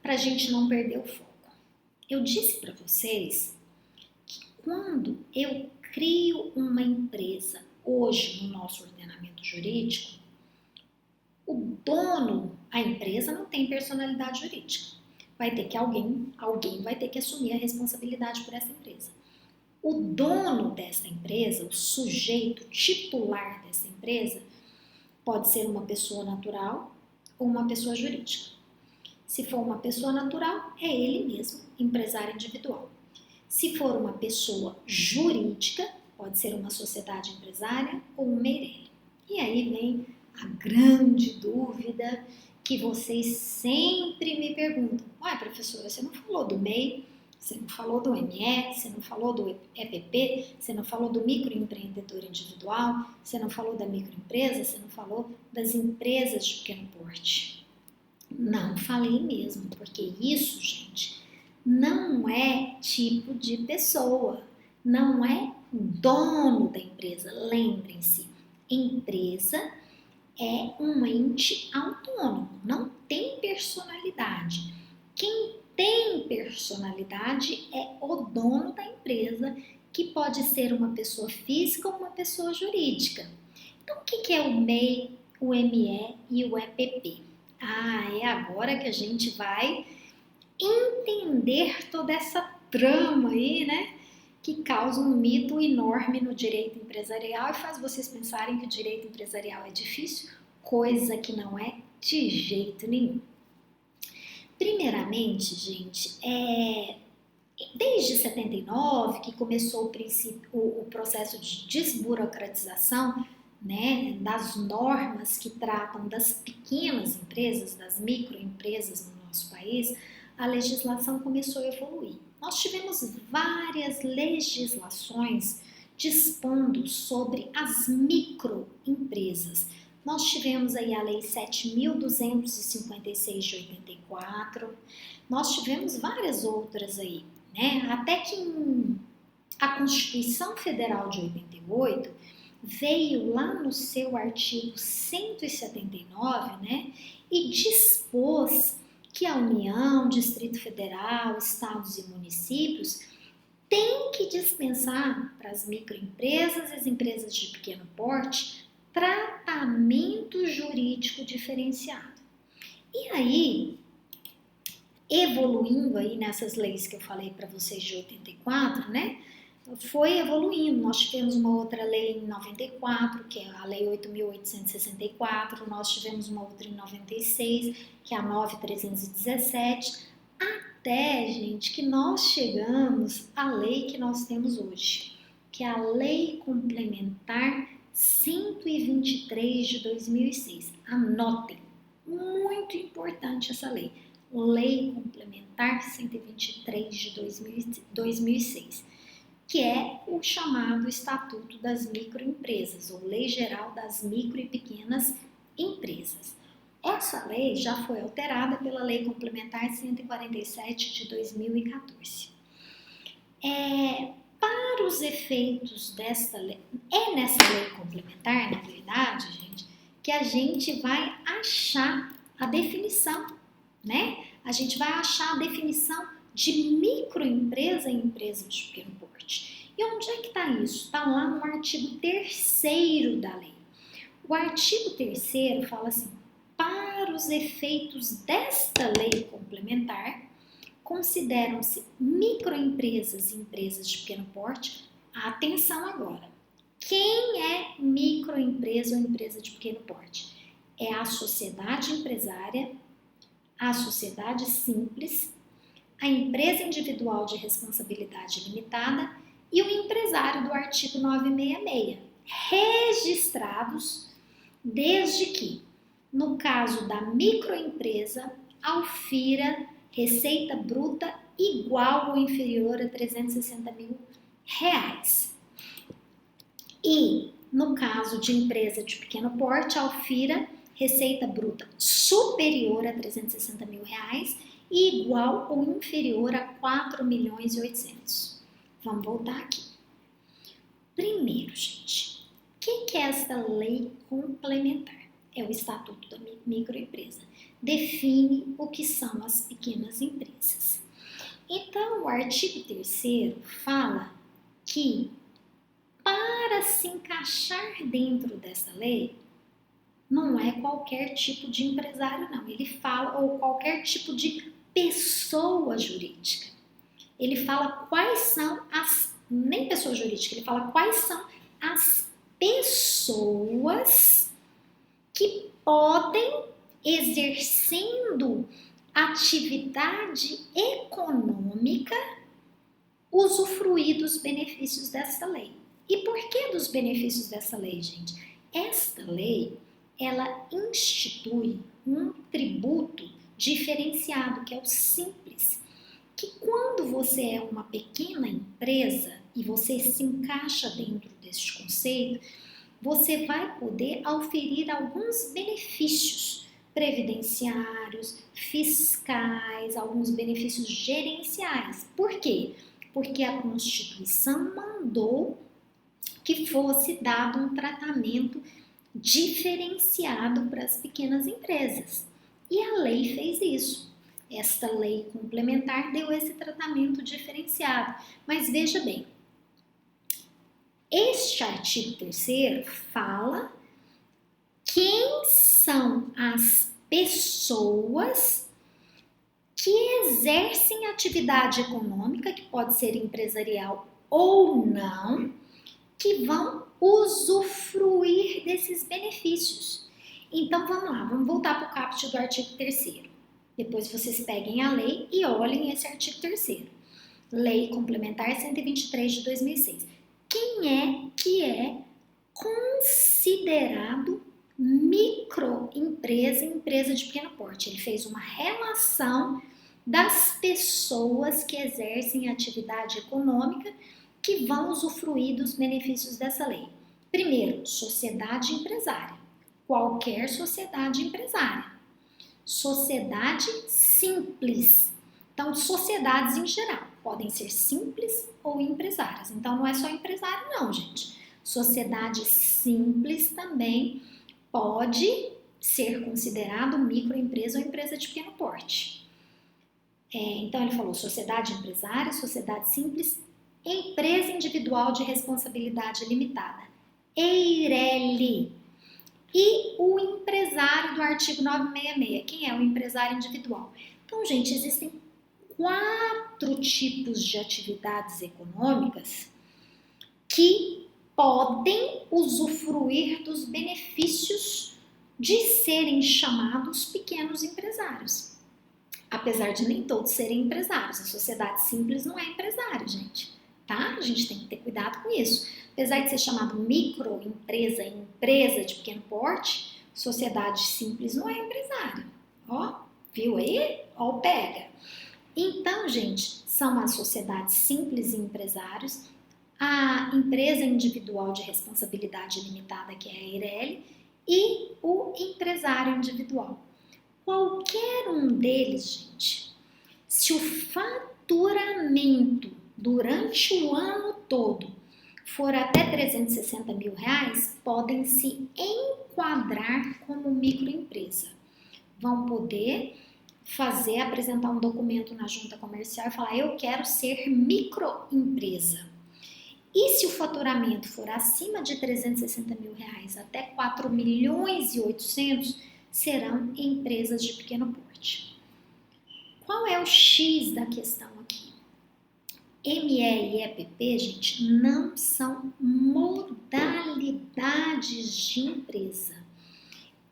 para a gente não perder o foco. Eu disse para vocês que quando eu crio uma empresa hoje no nosso ordenamento jurídico, o dono, a empresa não tem personalidade jurídica. Vai ter que alguém vai ter que assumir a responsabilidade por essa empresa. O dono dessa empresa, o sujeito titular dessa empresa, pode ser uma pessoa natural ou uma pessoa jurídica. Se for uma pessoa natural, é ele mesmo, empresário individual. Se for uma pessoa jurídica, pode ser uma sociedade empresária ou um MEI. E aí vem a grande dúvida que vocês sempre me perguntam. Ué, professora, você não falou do MEI, você não falou do ME, você não falou do EPP, você não falou do microempreendedor individual, você não falou da microempresa, você não falou das empresas de pequeno porte. Não falei mesmo, porque isso, gente, não é tipo de pessoa, não é dono da empresa. Lembrem-se, empresa é um ente autônomo, não tem personalidade. Quem tem personalidade é o dono da empresa, que pode ser uma pessoa física ou uma pessoa jurídica. Então, o que é o MEI, o ME e o EPP? É agora que a gente vai entender toda essa trama aí, que causa um mito enorme no direito empresarial e faz vocês pensarem que o direito empresarial é difícil, coisa que não é de jeito nenhum. Primeiramente, gente, desde 79 que começou o processo de desburocratização, das normas que tratam das pequenas empresas, das microempresas no nosso país, a legislação começou a evoluir. Nós tivemos várias legislações dispondo sobre as microempresas. Nós tivemos aí a Lei 7.256 de 84, nós tivemos várias outras aí, até que a Constituição Federal de 88 veio lá no seu artigo 179, e dispôs que a União, Distrito Federal, estados e municípios têm que dispensar para as microempresas e as empresas de pequeno porte tratamento jurídico diferenciado. E aí, evoluindo aí nessas leis que eu falei para vocês de 84, foi evoluindo. Nós tivemos uma outra lei em 94, que é a Lei 8.864, nós tivemos uma outra em 96, que é a 9.317, até, gente, que nós chegamos à lei que nós temos hoje, que é a Lei Complementar 123 de 2006. Anotem, muito importante essa lei. Lei Complementar 123 de 2006, que é o chamado Estatuto das Microempresas, ou Lei Geral das Micro e Pequenas Empresas. Essa lei já foi alterada pela Lei Complementar 147 de 2014. Para os efeitos desta lei, é nessa lei complementar, na verdade, gente, que a gente vai achar a definição, né? A gente vai achar a definição de microempresa e empresa de pequeno porte. E onde é que está isso? Está lá no artigo 3º da lei. O artigo 3º fala assim: para os efeitos desta lei complementar, consideram-se microempresas e empresas de pequeno porte. Atenção agora. Quem é microempresa ou empresa de pequeno porte? É a sociedade empresária, a sociedade simples, a empresa individual de responsabilidade limitada e o empresário do artigo 966, registrados desde que, no caso da microempresa, alfira receita bruta igual ou inferior a R$360 mil. E, no caso de empresa de pequeno porte, alfira receita bruta superior a R$360 mil e igual ou inferior a 4.800.000. Vamos voltar aqui. Primeiro, gente, o que é esta lei complementar? É o Estatuto da Microempresa. Define o que são as pequenas empresas. Então, o artigo 3º fala que, para se encaixar dentro dessa lei, não é qualquer tipo de empresário, não. Ele fala, ou qualquer tipo de pessoa jurídica. Ele fala quais são as, nem pessoa jurídica, ele fala quais são as pessoas que podem, exercendo atividade econômica, usufruir dos benefícios dessa lei. E por que dos benefícios dessa lei, gente? Esta lei, ela institui um tributo diferenciado, que é o Simples, que quando você é uma pequena empresa e você se encaixa dentro deste conceito, você vai poder auferir alguns benefícios previdenciários, fiscais, alguns benefícios gerenciais. Por quê? Porque a Constituição mandou que fosse dado um tratamento diferenciado para as pequenas empresas. E a lei fez isso. Esta lei complementar deu esse tratamento diferenciado. Mas veja bem, este artigo 3º fala quem são as pessoas que exercem atividade econômica, que pode ser empresarial ou não, que vão usufruir desses benefícios. Então vamos lá, vamos voltar para o caput do artigo 3º. Depois vocês peguem a lei e olhem esse artigo 3º. Lei Complementar 123 de 2006. Quem é que é considerado microempresa e empresa de pequeno porte? Ele fez uma relação das pessoas que exercem atividade econômica que vão usufruir dos benefícios dessa lei. Primeiro, sociedade empresária. Qualquer sociedade empresária. Sociedade simples. Então, sociedades em geral podem ser simples ou empresárias. Então, não é só empresário não, gente. Sociedade simples também pode ser considerado microempresa ou empresa de pequeno porte. Então, ele falou sociedade empresária, sociedade simples, empresa individual de responsabilidade limitada, EIRELI. E o empresário do artigo 966. Quem é o empresário individual? Então, gente, existem 4 tipos de atividades econômicas que podem usufruir dos benefícios de serem chamados pequenos empresários. Apesar de nem todos serem empresários, a sociedade simples não é empresário, gente, tá? A gente tem que ter cuidado com isso. Apesar de ser chamado microempresa, empresa de pequeno porte, sociedade simples não é empresário. Ó, viu aí? Ó, pega. Então, gente, são as sociedades simples e empresários, a empresa individual de responsabilidade limitada, que é a EIRELI, e o empresário individual. Qualquer um deles, gente, se o faturamento durante o ano todo for até 360 mil reais, podem se enquadrar como microempresa. Vão poder apresentar um documento na junta comercial e falar: eu quero ser microempresa. E se o faturamento for acima de 360 mil reais até 4 milhões e 800, serão empresas de pequeno porte. Qual é o X da questão aqui? ME e EPP, gente, não são modalidades de empresa.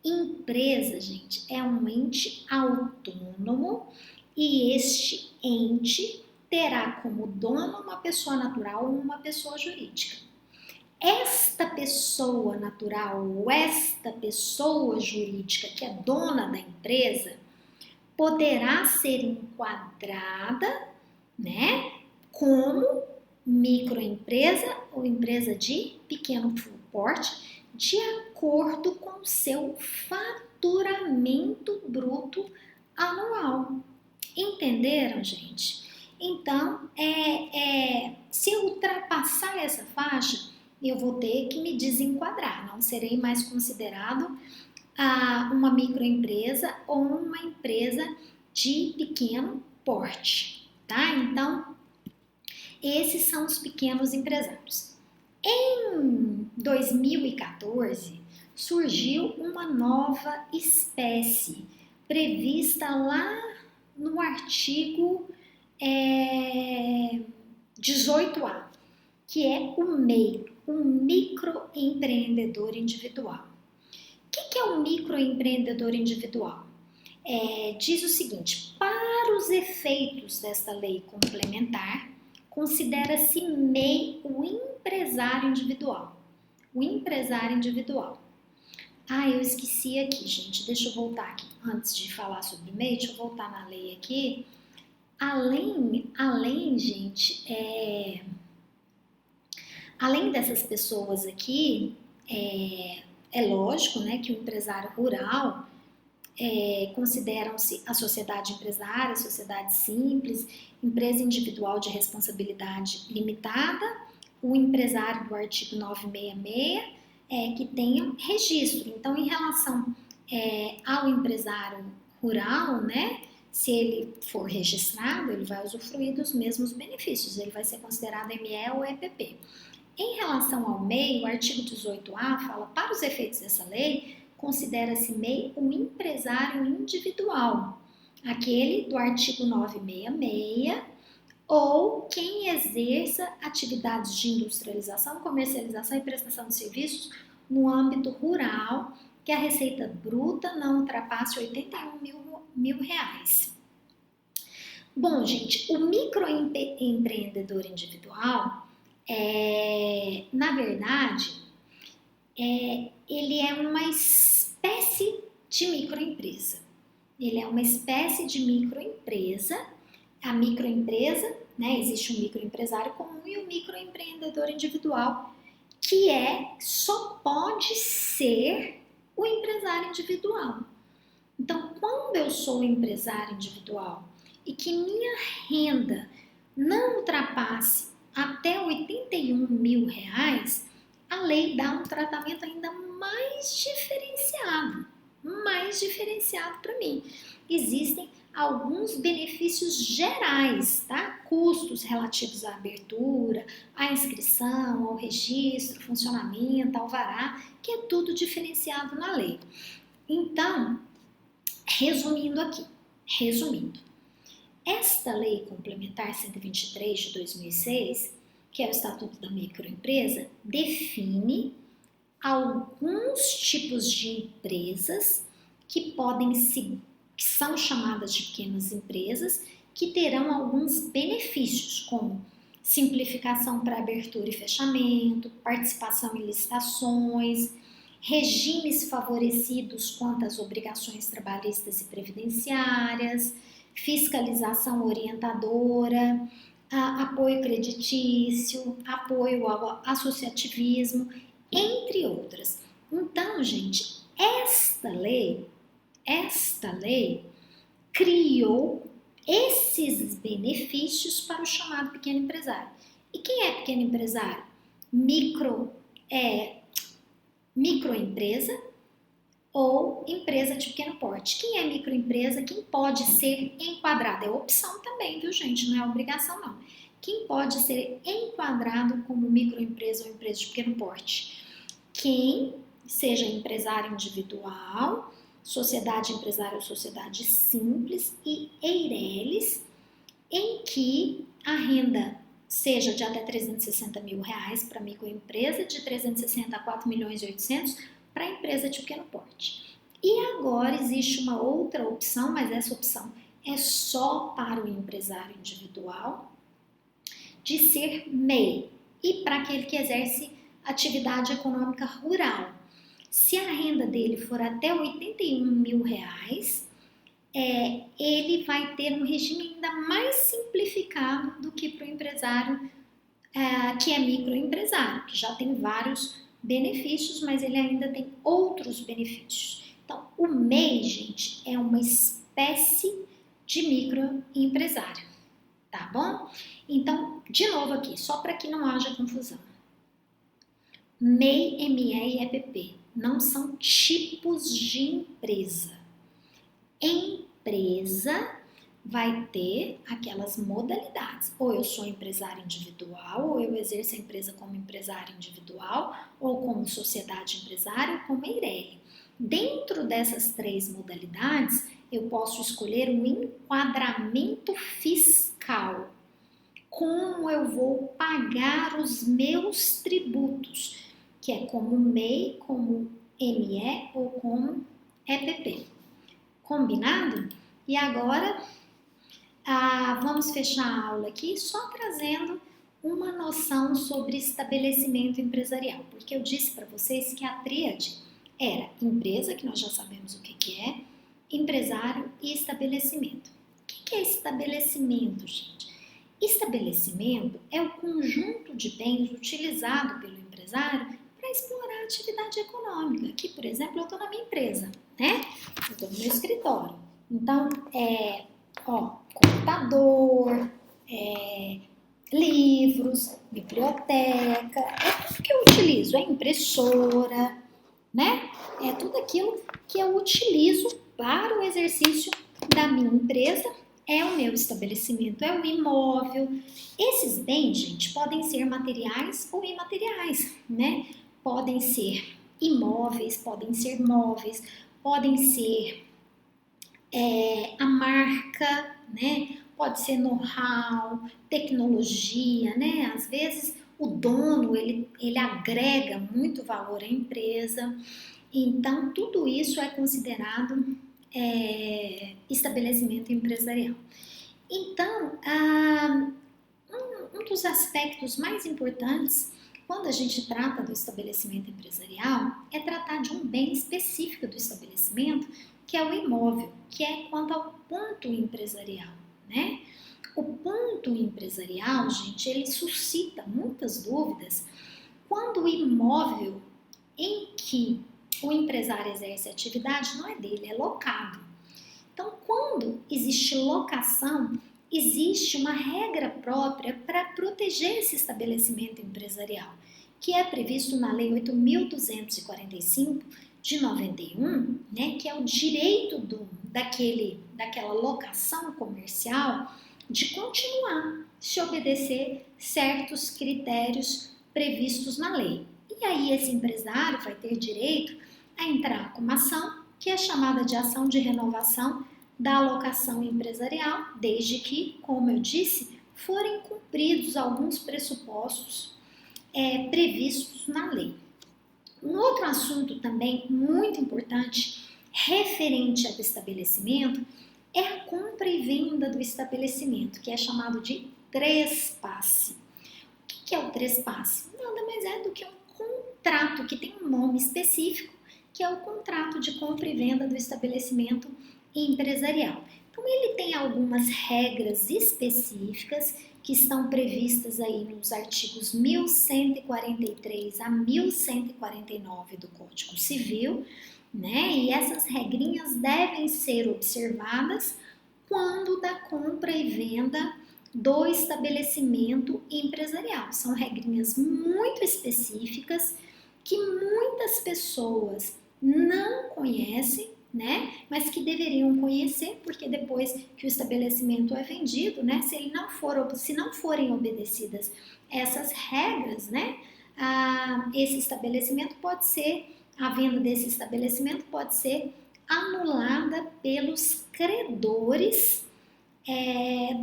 Empresa, gente, é um ente autônomo e este ente terá como dono uma pessoa natural ou uma pessoa jurídica. Esta pessoa natural ou esta pessoa jurídica que é dona da empresa poderá ser enquadrada, né, como microempresa ou empresa de pequeno porte, de acordo com o seu faturamento bruto anual. Entenderam, gente? Então, se eu ultrapassar essa faixa, eu vou ter que me desenquadrar, não serei mais considerado uma microempresa ou uma empresa de pequeno porte, tá? Então, esses são os pequenos empresários. Em 2014, surgiu uma nova espécie prevista lá no artigo 18A, que é o MEI, um microempreendedor individual. O que é um microempreendedor individual? Diz o seguinte: para os efeitos desta lei complementar, considera-se MEI o empresário individual. O empresário individual. Eu esqueci aqui, gente. Deixa eu voltar aqui. Antes de falar sobre MEI, deixa eu voltar na lei aqui. Além, gente, além dessas pessoas aqui, é lógico, né, que o empresário rural consideram-se a sociedade empresária, a sociedade simples, empresa individual de responsabilidade limitada, o empresário do artigo 966, que tenha registro. Então, em relação ao empresário rural, né, se ele for registrado, ele vai usufruir dos mesmos benefícios, ele vai ser considerado ME ou EPP. Em relação ao MEI, o artigo 18A fala: para os efeitos dessa lei, considera-se MEI um empresário individual, aquele do artigo 966, ou quem exerça atividades de industrialização, comercialização e prestação de serviços no âmbito rural, que a receita bruta não ultrapasse 81 mil reais. Bom, gente, o microempreendedor individual, na verdade, ele é uma espécie de microempresa. Ele é uma espécie de microempresa. A microempresa, né, existe um microempresário comum e um microempreendedor individual, que só pode ser o empresário individual. Então, quando eu sou empresário individual e que minha renda não ultrapasse até 81 mil reais, a lei dá um tratamento ainda mais diferenciado para mim. Existem alguns benefícios gerais, tá? Custos relativos à abertura, à inscrição, ao registro, funcionamento, alvará, que é tudo diferenciado na lei. Então, resumindo, esta lei complementar 123 de 2006, que é o Estatuto da Microempresa, define alguns tipos de empresas que que são chamadas de pequenas empresas, que terão alguns benefícios, como simplificação para abertura e fechamento, participação em licitações, regimes favorecidos quanto às obrigações trabalhistas e previdenciárias, fiscalização orientadora, apoio creditício, apoio ao associativismo, entre outras. Então, gente, esta lei criou esses benefícios para o chamado pequeno empresário. E quem é pequeno empresário? Microempresa ou empresa de pequeno porte. Quem é microempresa? Quem pode ser enquadrado? É opção também, viu, gente? Não é obrigação, não. Quem pode ser enquadrado como microempresa ou empresa de pequeno porte? Quem seja empresário individual, sociedade empresária ou sociedade simples e EIRELIs, em que a renda seja de até R$360 mil para microempresa, de 360 a 4.800.000 para empresa de pequeno porte. E agora existe uma outra opção, mas essa opção é só para o empresário individual, de ser MEI, e para aquele que exerce atividade econômica rural. Se a renda dele for até R$81 mil, ele vai ter um regime ainda mais simplificado do que para o empresário que é microempresário, que já tem vários benefícios, mas ele ainda tem outros benefícios. Então, o MEI, gente, é uma espécie de microempresário, tá bom? Então, de novo aqui, só para que não haja confusão. MEI, ME e EPP não são tipos de empresa. Empresa vai ter aquelas modalidades. Ou eu sou empresário individual, ou eu exerço a empresa como empresário individual, ou como sociedade empresária, ou como EIRELI. Dentro dessas três modalidades, eu posso escolher um enquadramento fiscal. Como eu vou pagar os meus tributos, que é como MEI, como ME ou como EPP. Combinado? E agora, vamos fechar a aula aqui só trazendo uma noção sobre estabelecimento empresarial, porque eu disse para vocês que a tríade era empresa, que nós já sabemos o que é, empresário e estabelecimento. O que é estabelecimento, gente? Estabelecimento é o conjunto de bens utilizado pelo empresário para explorar a atividade econômica. Aqui, por exemplo, eu estou na minha empresa, né? Eu estou no meu escritório. Então, computador, livros, biblioteca, é tudo que eu utilizo, é impressora, né? É tudo aquilo que eu utilizo para o exercício da minha empresa, é o meu estabelecimento, é o imóvel. Esses bens, gente, podem ser materiais ou imateriais, né? Podem ser imóveis, podem ser móveis, podem ser a marca, né? Pode ser know-how, tecnologia, né? Às vezes o dono, ele agrega muito valor à empresa. Então, tudo isso é considerado estabelecimento empresarial. Então, um dos aspectos mais importantes quando a gente trata do estabelecimento empresarial é tratar de um bem específico do estabelecimento, que é o imóvel, que é quanto ao ponto empresarial, né? O ponto empresarial, gente, ele suscita muitas dúvidas quando o imóvel em que o empresário exerce a atividade não é dele, é locado. Então, quando existe locação, existe uma regra própria para proteger esse estabelecimento empresarial, que é previsto na Lei 8.245 de 91, né, que é o direito daquela locação comercial de continuar se obedecer certos critérios previstos na lei. E aí esse empresário vai ter direito a entrar com uma ação que é chamada de ação de renovação da alocação empresarial, desde que, como eu disse, forem cumpridos alguns pressupostos previstos na lei. Um outro assunto também muito importante referente ao estabelecimento é a compra e venda do estabelecimento, que é chamado de trespasse. O que é o trespasse? Nada mais é do que um contrato que tem um nome específico, que é o contrato de compra e venda do estabelecimento empresarial. Então, ele tem algumas regras específicas que estão previstas aí nos artigos 1143 a 1149 do Código Civil, né? E essas regrinhas devem ser observadas quando da compra e venda do estabelecimento empresarial. São regrinhas muito específicas que muitas pessoas não conhecem, né? Mas que deveriam conhecer, porque depois que o estabelecimento é vendido, né? Se não forem obedecidas essas regras, né? A venda desse estabelecimento pode ser anulada pelos credores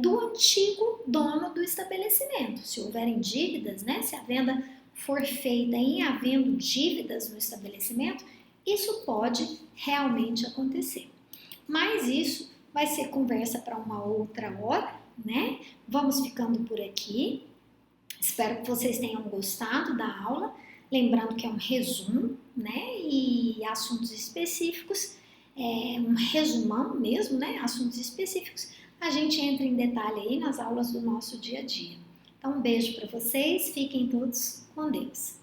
do antigo dono do estabelecimento. Se houverem dívidas, né? Se a venda for feita em havendo dívidas no estabelecimento, isso pode realmente acontecer. Mas isso vai ser conversa para uma outra hora, né? Vamos ficando por aqui. Espero que vocês tenham gostado da aula. Lembrando que é um resumo, né? E assuntos específicos, um resumão mesmo, né? Assuntos específicos, a gente entra em detalhe aí nas aulas do nosso dia a dia. Então, um beijo para vocês, fiquem todos com Deus.